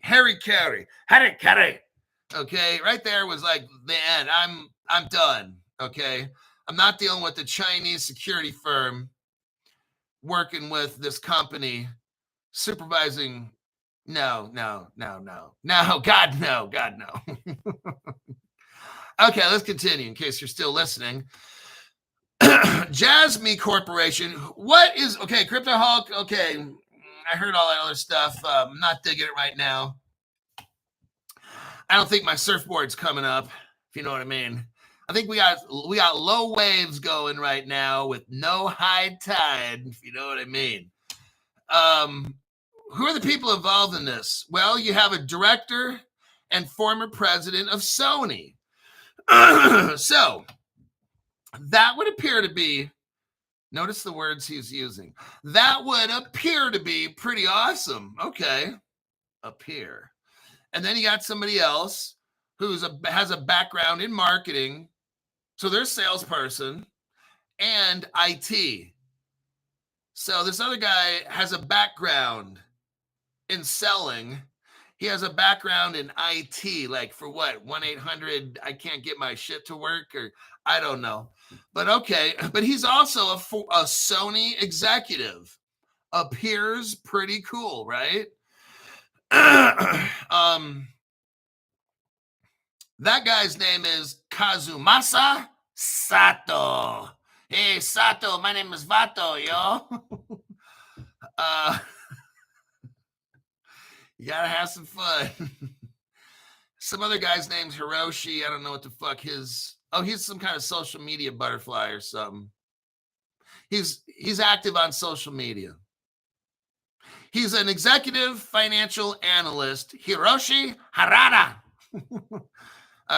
Harry Carry. Okay, right there was like the end. I'm done. Okay, I'm not dealing with the Chinese security firm working with this company supervising. No, God, no. Okay, let's continue in case you're still listening. JASMY Corporation. What is okay? Crypto Hulk. Okay, I heard all that other stuff. I'm not digging it right now. I don't think my surfboard's coming up, if you know what I mean. I think we got low waves going right now with no high tide, if you know what I mean. Who are the people involved in this? Well, you have a director and former president of Sony. So that would appear to be, notice the words he's using. That would appear to be pretty awesome. Okay, appear. And then you got somebody else who has a background in marketing. So they're a salesperson and IT. So this other guy has a background in selling. He has a background in IT, like for what? 1-800, I can't get my shit to work, or I don't know. But okay. But he's also a Sony executive. Appears pretty cool, right? That guy's name is Kazumasa Sato. Hey, Sato, my name is Vato, yo. You gotta have some fun. Some other guy's name's Hiroshi. I don't know what the fuck his... Oh, he's some kind of social media butterfly or something. He's active on social media. He's an executive financial analyst, Hiroshi Harada.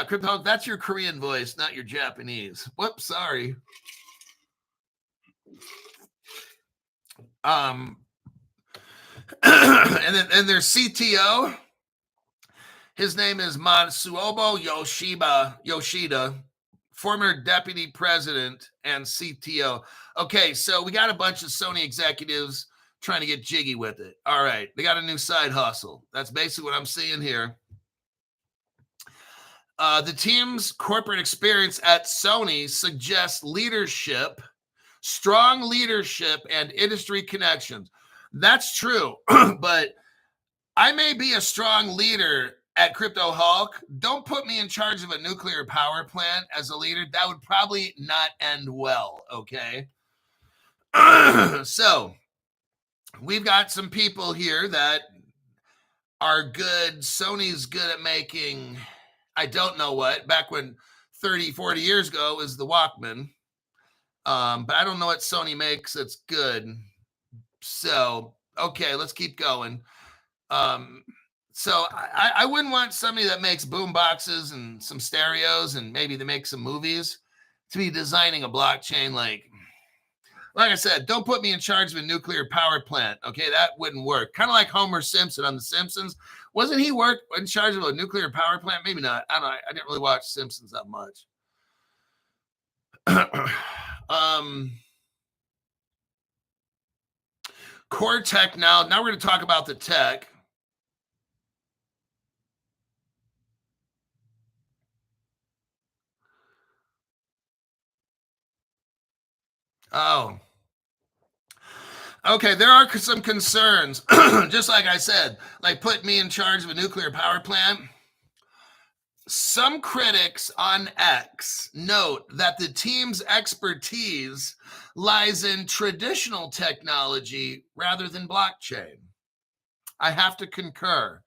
Crypto, that's your Korean voice, not your Japanese. Whoops, sorry. And their CTO, his name is Matsuobo Yoshida, former deputy president and CTO. Okay, so we got a bunch of Sony executives trying to get jiggy with it. All right, they got a new side hustle. That's basically what I'm seeing here. The team's corporate experience at Sony suggests leadership, strong leadership, and industry connections. That's true, but I may be a strong leader at Crypto Hulk. Don't put me in charge of a nuclear power plant as a leader. That would probably not end well, okay? So we've got some people here that are good. Sony's good at making, I don't know what, back when 30, 40 years ago was the Walkman. But I don't know what Sony makes that's good. So, okay, let's keep going. So I wouldn't want somebody that makes boom boxes and some stereos and maybe they make some movies to be designing a blockchain. Like I said, don't put me in charge of a nuclear power plant. Okay, that wouldn't work. Kind of like Homer Simpson on The Simpsons. Wasn't he in charge of a nuclear power plant? Maybe not. I don't know. I didn't really watch Simpsons that much. Core tech now. Now we're going to talk about the tech. Oh. Okay, there are some concerns. Just like I said, like put me in charge of a nuclear power plant. Some critics on X note that the team's expertise lies in traditional technology rather than blockchain. I have to concur.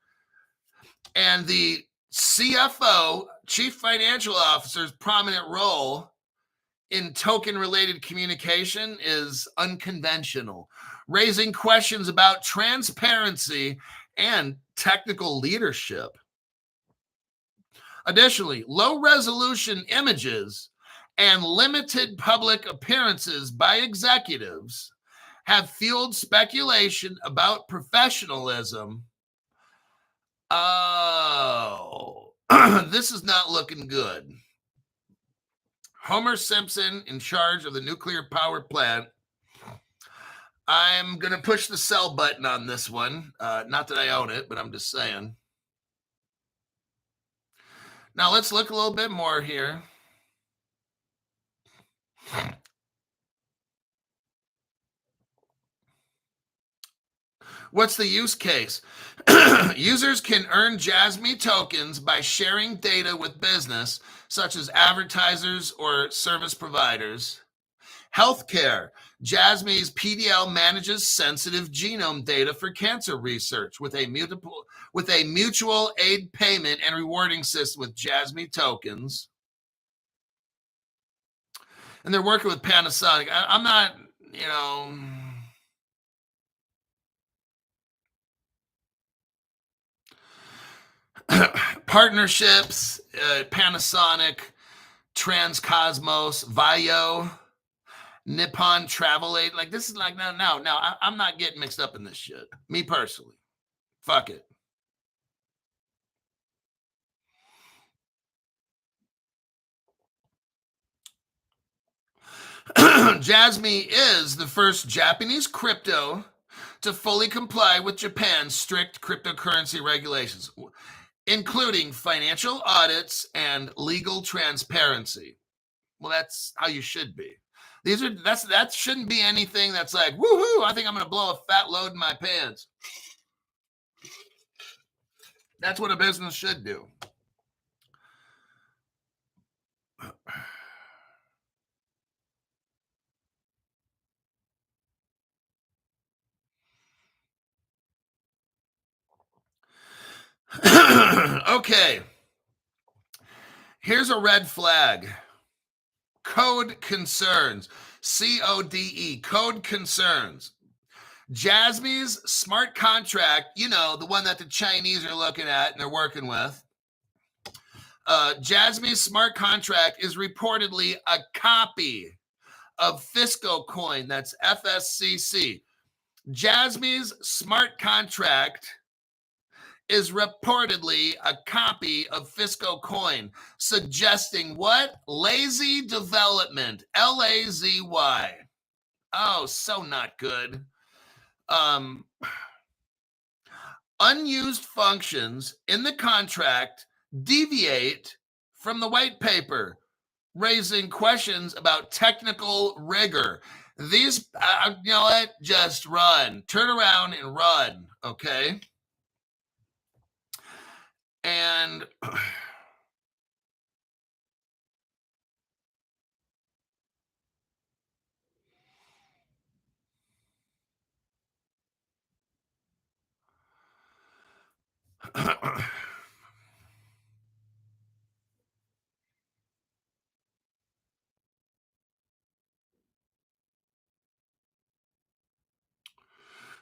And the CFO, Chief Financial Officer's prominent role in token-related communication is unconventional, raising questions about transparency and technical leadership. Additionally, low-resolution images and limited public appearances by executives have fueled speculation about professionalism. Oh, this is not looking good. Homer Simpson in charge of the nuclear power plant. I'm going to push the sell button on this one. Not that I own it, but I'm just saying. Now let's look a little bit more here. What's the use case? Users can earn JASMY tokens by sharing data with business, such as advertisers or service providers. Healthcare. JASMY's PDL manages sensitive genome data for cancer research with a mutual aid payment and rewarding system with JASMY tokens. And they're working with Panasonic. I'm not, partnerships, Panasonic, Transcosmos, Vaio, Nippon Travel Aid. Like, this is like, no, I'm not getting mixed up in this shit. Me personally. Fuck it. JASMY is the first Japanese crypto to fully comply with Japan's strict cryptocurrency regulations, including financial audits and legal transparency. Well, that's how you should be. That shouldn't be anything that's like, woohoo, I think I'm going to blow a fat load in my pants. That's what a business should do. Okay. Here's a red flag. Code concerns. CODE. Code concerns. JASMY's smart contract, the one that the Chinese are looking at and they're working with. JASMY's smart contract is reportedly a copy of FiscoCoin. That's FSCC. JASMY's smart contract is reportedly a copy of FiscoCoin, suggesting what? Lazy development. LAZY. Oh, so not good. Unused functions in the contract deviate from the white paper, raising questions about technical rigor. These, you know what? Just run. Turn around and run, okay? And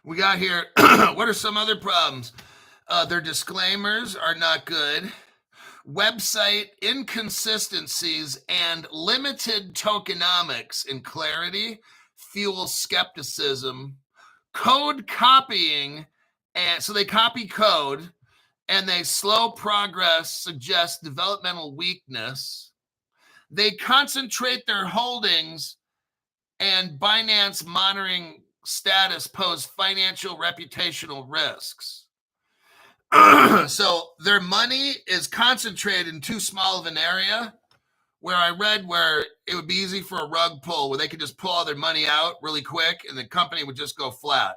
we got here, what are some other problems? Their disclaimers are not good. Website inconsistencies and limited tokenomics in clarity fuel skepticism. Code copying, and so they copy code and they slow progress suggests developmental weakness. They concentrate their holdings and Binance monitoring status pose financial reputational risks. So their money is concentrated in too small of an area, where I read where it would be easy for a rug pull where they could just pull all their money out really quick and the company would just go flat.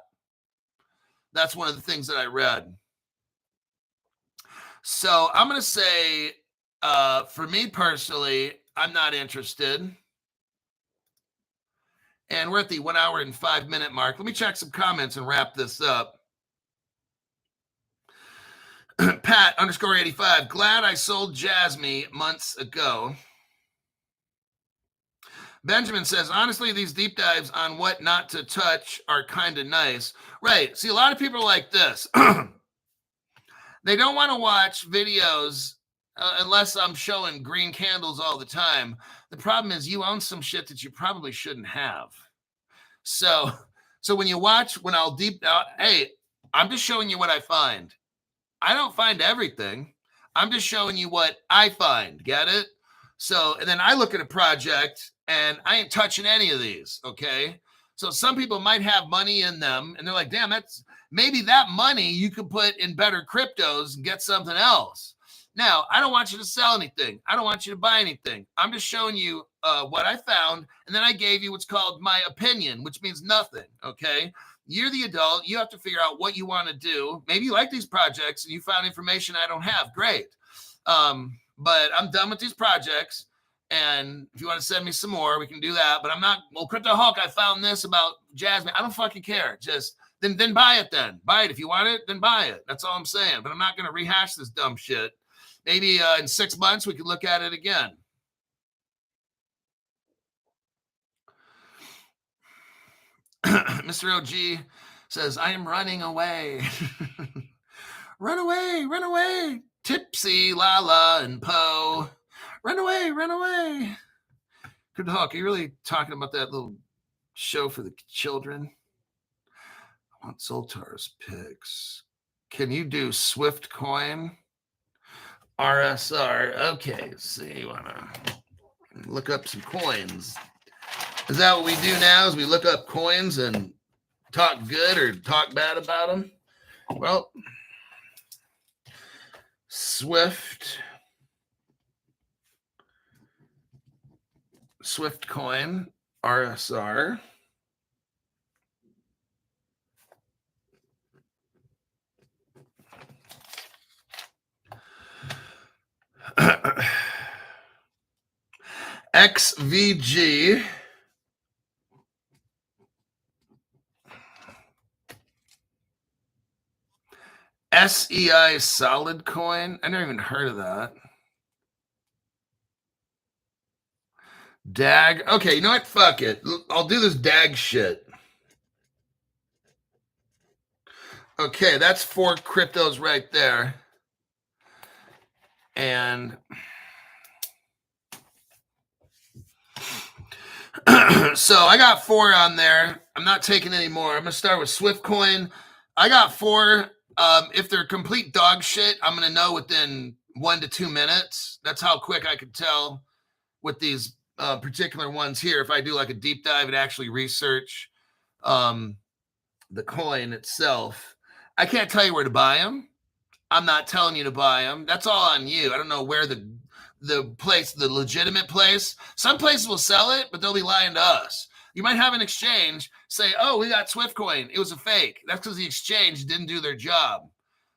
That's one of the things that I read. So I'm going to say, for me personally, I'm not interested. And we're at the 1 hour and 5 minute mark. Let me check some comments and wrap this up. Pat _ 85. Glad I sold JASMY months ago. Benjamin says, honestly, these deep dives on what not to touch are kind of nice. Right. See, a lot of people are like this. They don't want to watch videos unless I'm showing green candles all the time. The problem is you own some shit that you probably shouldn't have. So when you watch, when I'll deep out, hey, I'm just showing you what I find. I don't find everything. I'm just showing you what I find. Get it? So, and then I look at a project and I ain't touching any of these. Okay. So some people might have money in them and they're like, damn, that's maybe that money you could put in better cryptos and get something else. Now, I don't want you to sell anything. I don't want you to buy anything. I'm just showing you what I found. And then I gave you what's called my opinion, which means nothing. Okay. You're the adult. You have to figure out what you want to do. Maybe you like these projects and you found information I don't have. Great. But I'm done with these projects. And if you want to send me some more, we can do that. But I'm not, well, Crypto Hulk, I found this about JASMY. I don't fucking care. Just then buy it then. Buy it. If you want it, then buy it. That's all I'm saying. But I'm not going to rehash this dumb shit. Maybe in 6 months, we can look at it again. Mr. OG says, I am running away. Run away, run away. Tipsy, Lala, and Poe. Run away, run away. Good Hawk, are you really talking about that little show for the children? I want Zoltar's picks. Can you do Swift Coin? RSR. Okay, so you want to look up some coins. Is that what we do now? Is we look up coins and talk good or talk bad about them? Well, Swift Coin, RSR. XVG. SEI Solid Coin. I never even heard of that. DAG. Okay, you know what? Fuck it. I'll do this DAG shit. Okay, that's 4 cryptos right there. And so I got 4 on there. I'm not taking any more. I'm going to start with Swift Coin. I got 4. If they're complete dog shit, I'm going to know within 1 to 2 minutes. That's how quick I could tell with these particular ones here. If I do like a deep dive and actually research the coin itself, I can't tell you where to buy them. I'm not telling you to buy them. That's all on you. I don't know where the place, the legitimate place. Some places will sell it, but they'll be lying to us. You might have an exchange say, oh, we got Swift Coin. It was a fake. That's because the exchange didn't do their job.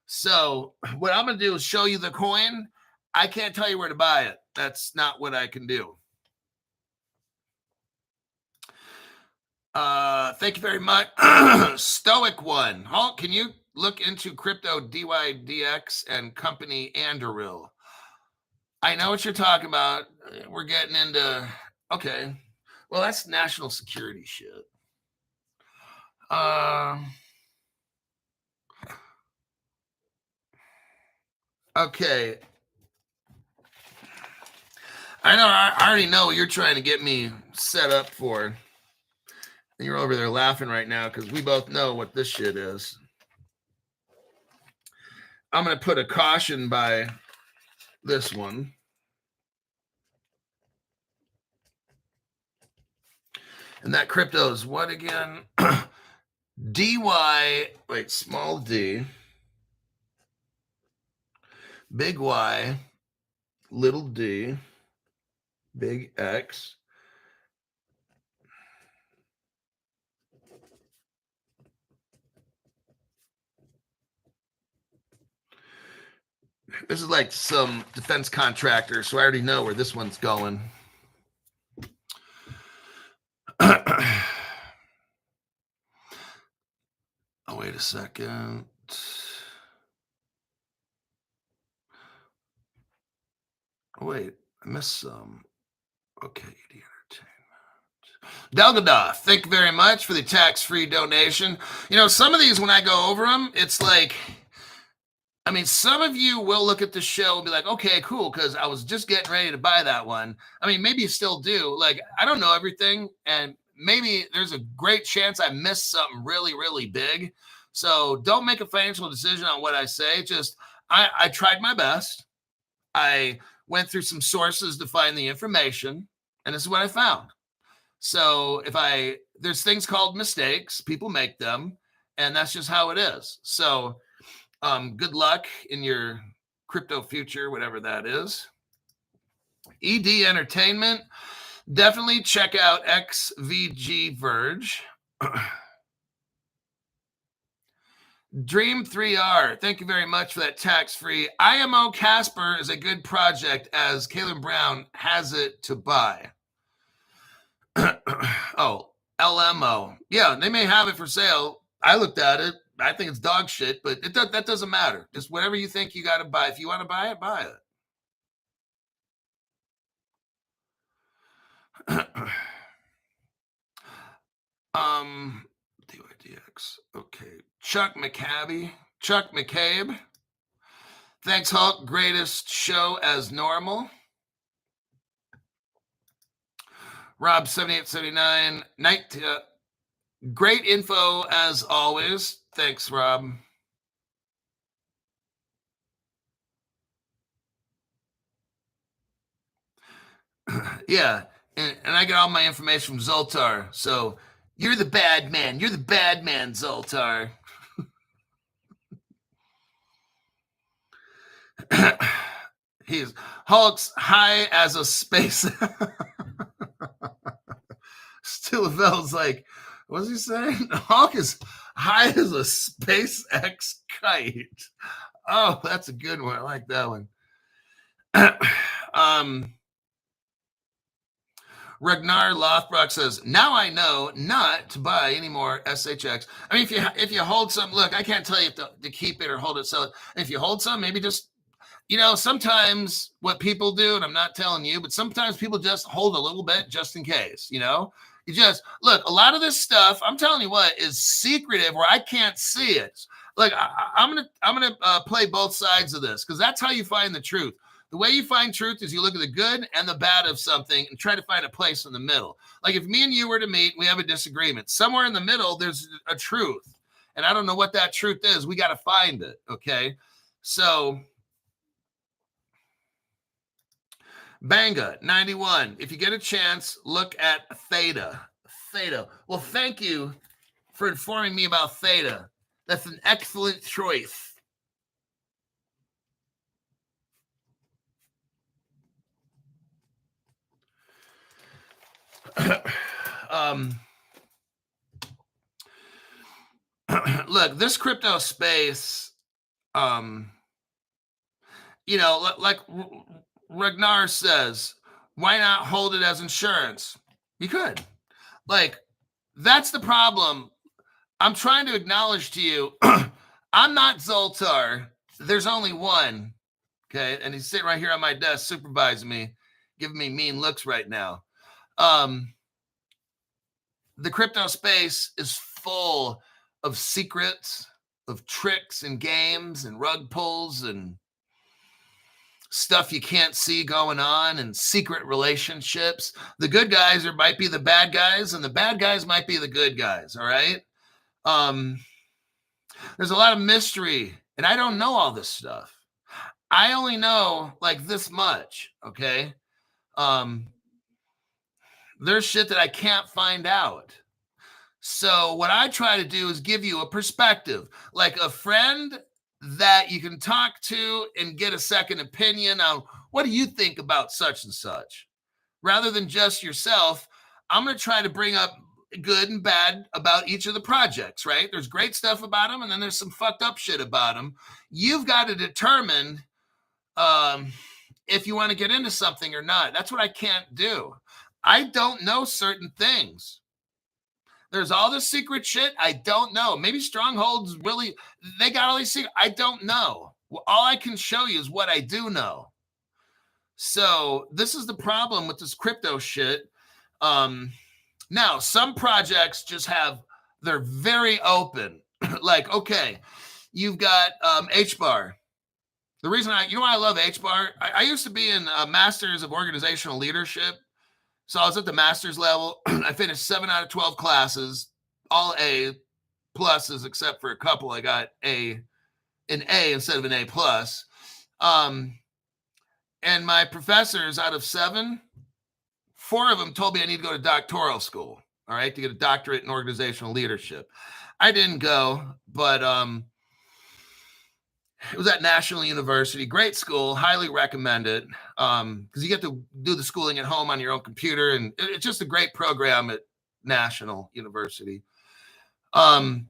So what I'm going to do is show you the coin. I can't tell you where to buy it. That's not what I can do. Thank you very much. Stoic One. Hulk, can you look into crypto DYDX and company Anduril? I know what you're talking about. We're getting into, okay. Well, that's national security shit. Okay. I already know what you're trying to get me set up for. And you're over there laughing right now because we both know what this shit is. I'm going to put a caution by this one. And that crypto is what again? DY, wait, small d, big Y, little d, Big X. This is like some defense contractor, so I already know where this one's going. Oh, wait a second. Oh, wait, I missed some. Okay, ED Entertainment. Delgada, thank you very much for the tax-free donation. You know, some of these, when I go over them, it's like, I mean, some of you will look at the show and be like, okay, cool, because I was just getting ready to buy that one. I mean, maybe you still do. Like, I don't know everything, and maybe there's a great chance I missed something really, really big. So don't make a financial decision on what I say. Just, I tried my best. I went through some sources to find the information, and this is what I found. So there's things called mistakes. People make them, and that's just how it is. So good luck in your crypto future, whatever that is. ED Entertainment, definitely check out XVG Verge. Dream 3R, thank you very much for that tax-free. IMO Casper is a good project as Caleb Brown has it to buy. Oh, LMO. Yeah, they may have it for sale. I looked at it. I think it's dog shit, but that doesn't matter. Just whatever you think you got to buy. If you want to buy it, buy it. DYDX. Okay. Chuck McCabe. Thanks, Hulk. Greatest show as normal. Rob 7879. Great info as always. Thanks, Rob. Yeah, and I get all my information from Zoltar. So you're the bad man. You're the bad man, Zoltar. He's Hulk's high as a space. Stillavel's like, what's he saying? Hulk is high as a SpaceX kite. Oh, that's a good one. I like that one. Ragnar Lothbrock says, now I know not to buy any more SHX. I mean, if you hold some, look, I can't tell you to keep it or hold it. So if you hold some, maybe just, you know, sometimes what people do, and I'm not telling you, but sometimes people just hold a little bit just in case, you know. You just look, a lot of this stuff, I'm telling you what, is secretive where I can't see it. Like I'm gonna play both sides of this because that's how you find the truth. The way you find truth is you look at the good and the bad of something and try to find a place in the middle. Like if me and you were to meet, we have a disagreement. Somewhere in the middle, there's a truth. And I don't know what that truth is. We got to find it. Okay. So Banga 91. If you get a chance, look at Theta. Theta. Well, thank you for informing me about Theta. That's an excellent choice. Look, this crypto space, you know, like Ragnar says, why not hold it as insurance? You could. Like, that's the problem. I'm trying to acknowledge to you, I'm not Zoltar. There's only one. Okay. And he's sitting right here on my desk supervising me, giving me mean looks right now. The crypto space is full of secrets, of tricks and games and rug pulls and stuff you can't see going on and secret relationships. The good guys might be the bad guys and the bad guys might be the good guys. All right. There's a lot of mystery and I don't know all this stuff. I only know like this much. Okay. There's shit that I can't find out. So what I try to do is give you a perspective, like a friend that you can talk to and get a second opinion on what do you think about such and such, rather than just yourself, I'm going to try to bring up good and bad about each of the projects, right? There's great stuff about them, and then there's some fucked up shit about them. You've got to determine if you want to get into something or not. That's what I can't do. I don't know certain things. There's all this secret shit I don't know. Maybe Stronghold's really, they got all these secrets. I don't know. All I can show you is what I do know. So this is the problem with this crypto shit. Now, some projects just have, they're very open. Like, okay, you've got HBAR. The reason you know why I love HBAR? I used to be in a Masters of Organizational Leadership. So I was at the master's level. I finished 7 out of 12 classes, all A pluses, except for a couple. I got an A instead of an A plus. And my professors, out of 7, 4 of them told me I need to go to doctoral school, all right, to get a doctorate in organizational leadership. I didn't go, but it was at National University. Great school. Highly recommend it because you get to do the schooling at home on your own computer. And it's just a great program at National University. But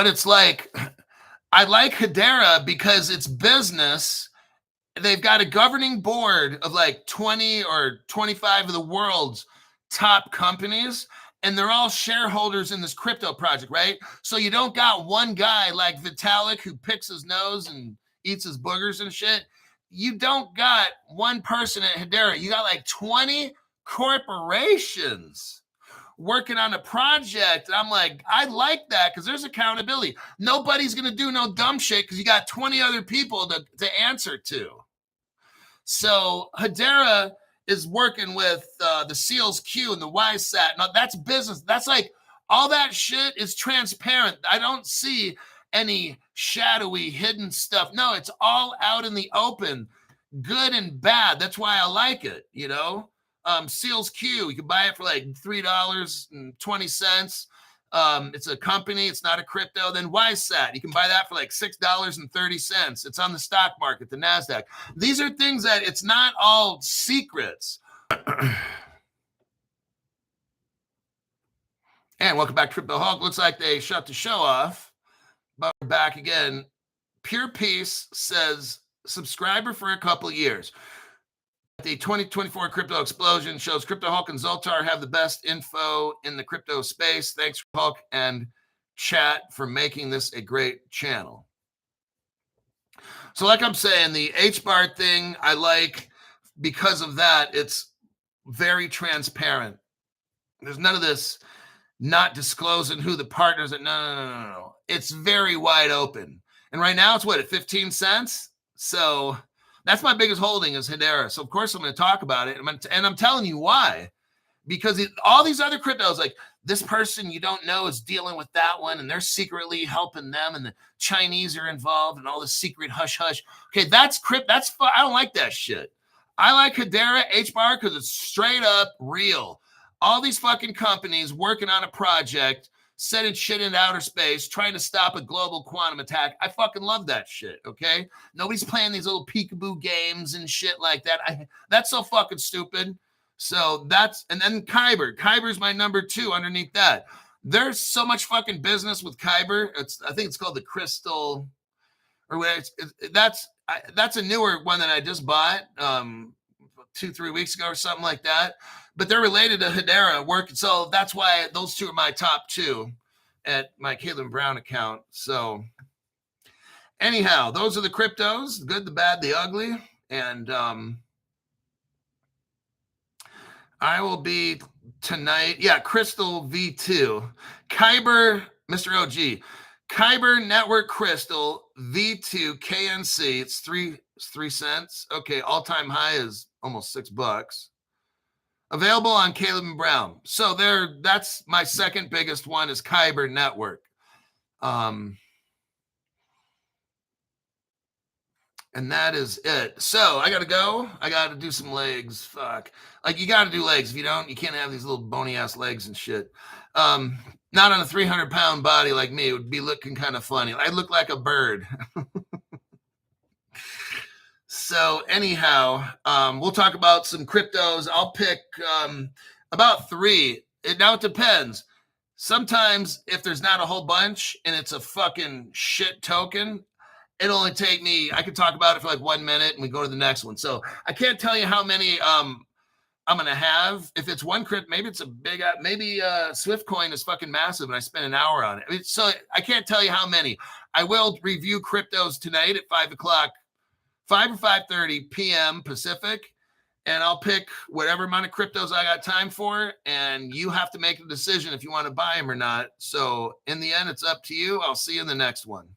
it's like, I like Hedera because it's business. They've got a governing board of like 20 or 25 of the world's top companies. And they're all shareholders in this crypto project, right? So you don't got one guy like Vitalik who picks his nose and eats his boogers and shit. You don't got one person at Hedera. You got like 20 corporations working on a project. And I'm like, I like that because there's accountability. Nobody's going to do no dumb shit because you got 20 other people to answer to. So Hedera is working with the SEALs Q and the YSAT. Now that's business. That's like all that shit is transparent. I don't see any shadowy hidden stuff. No, it's all out in the open, good and bad. That's why I like it. You know, SEALs Q, you can buy it for like $3.20. It's a company. It's not a crypto. Then YSAT, you can buy that for like $6.30. It's on the stock market, the NASDAQ. These are things that it's not all secrets. And welcome back to Crypto Hulk. Looks like they shut the show off, but we're back again. Pure Peace says subscriber for a couple of years. The 2024 crypto explosion shows Crypto Hulk and Zoltar have the best info in the crypto space. Thanks, Hulk and chat, for making this a great channel. So like I'm saying, the HBAR thing I like because of that. It's very transparent. There's none of this not disclosing who the partners are. No. It's very wide open. And right now it's what, at 15 cents? So that's my biggest holding is Hedera. So of course I'm going to talk about it. And I'm telling you why. Because all these other cryptos, like this person you don't know is dealing with that one, and they're secretly helping them, and the Chinese are involved, and all this secret hush hush. Okay, that's I don't like that shit. I like Hedera, HBAR, because it's straight up real. All these fucking companies working on a project, sending shit into outer space, trying to stop a global quantum attack. I fucking love that shit, okay? Nobody's playing these little peekaboo games and shit like that. That's so fucking stupid. So and then Kyber. Kyber's my number 2 underneath that. There's so much fucking business with Kyber. I think it's called the Crystal, or whatever. That's a newer one that I just bought 2-3 weeks ago or something like that. But they're related to Hedera work. So that's why those 2 are my top 2 at my Caitlin Brown account. So anyhow, those are the cryptos, the good, the bad, the ugly. And I will be tonight. Yeah, Crystal V2. Kyber, Mr. OG. Kyber Network Crystal V2 KNC. It's 3 cents. Okay, all-time high is almost $6. Available on Caleb & Brown. So that's my second biggest one is Kyber Network. And that is it. So I got to go. I got to do some legs. Fuck. Like you got to do legs. If you don't, you can't have these little bony ass legs and shit. Not on a 300-pound body like me. It would be looking kind of funny. I look like a bird. So So anyhow, we'll talk about some cryptos. I'll pick about 3. Now it depends. Sometimes if there's not a whole bunch and it's a fucking shit token, it'll only take me, I could talk about it for like 1 minute and we go to the next one. So I can't tell you how many I'm going to have. If it's one crypto, maybe it's a big, maybe SwiftCoin is fucking massive and I spent an hour on it. So I can't tell you how many. I will review cryptos tonight at 5 o'clock, 5 or 5:30 p.m. Pacific. And I'll pick whatever amount of cryptos I got time for. And you have to make a decision if you want to buy them or not. So in the end, it's up to you. I'll see you in the next one.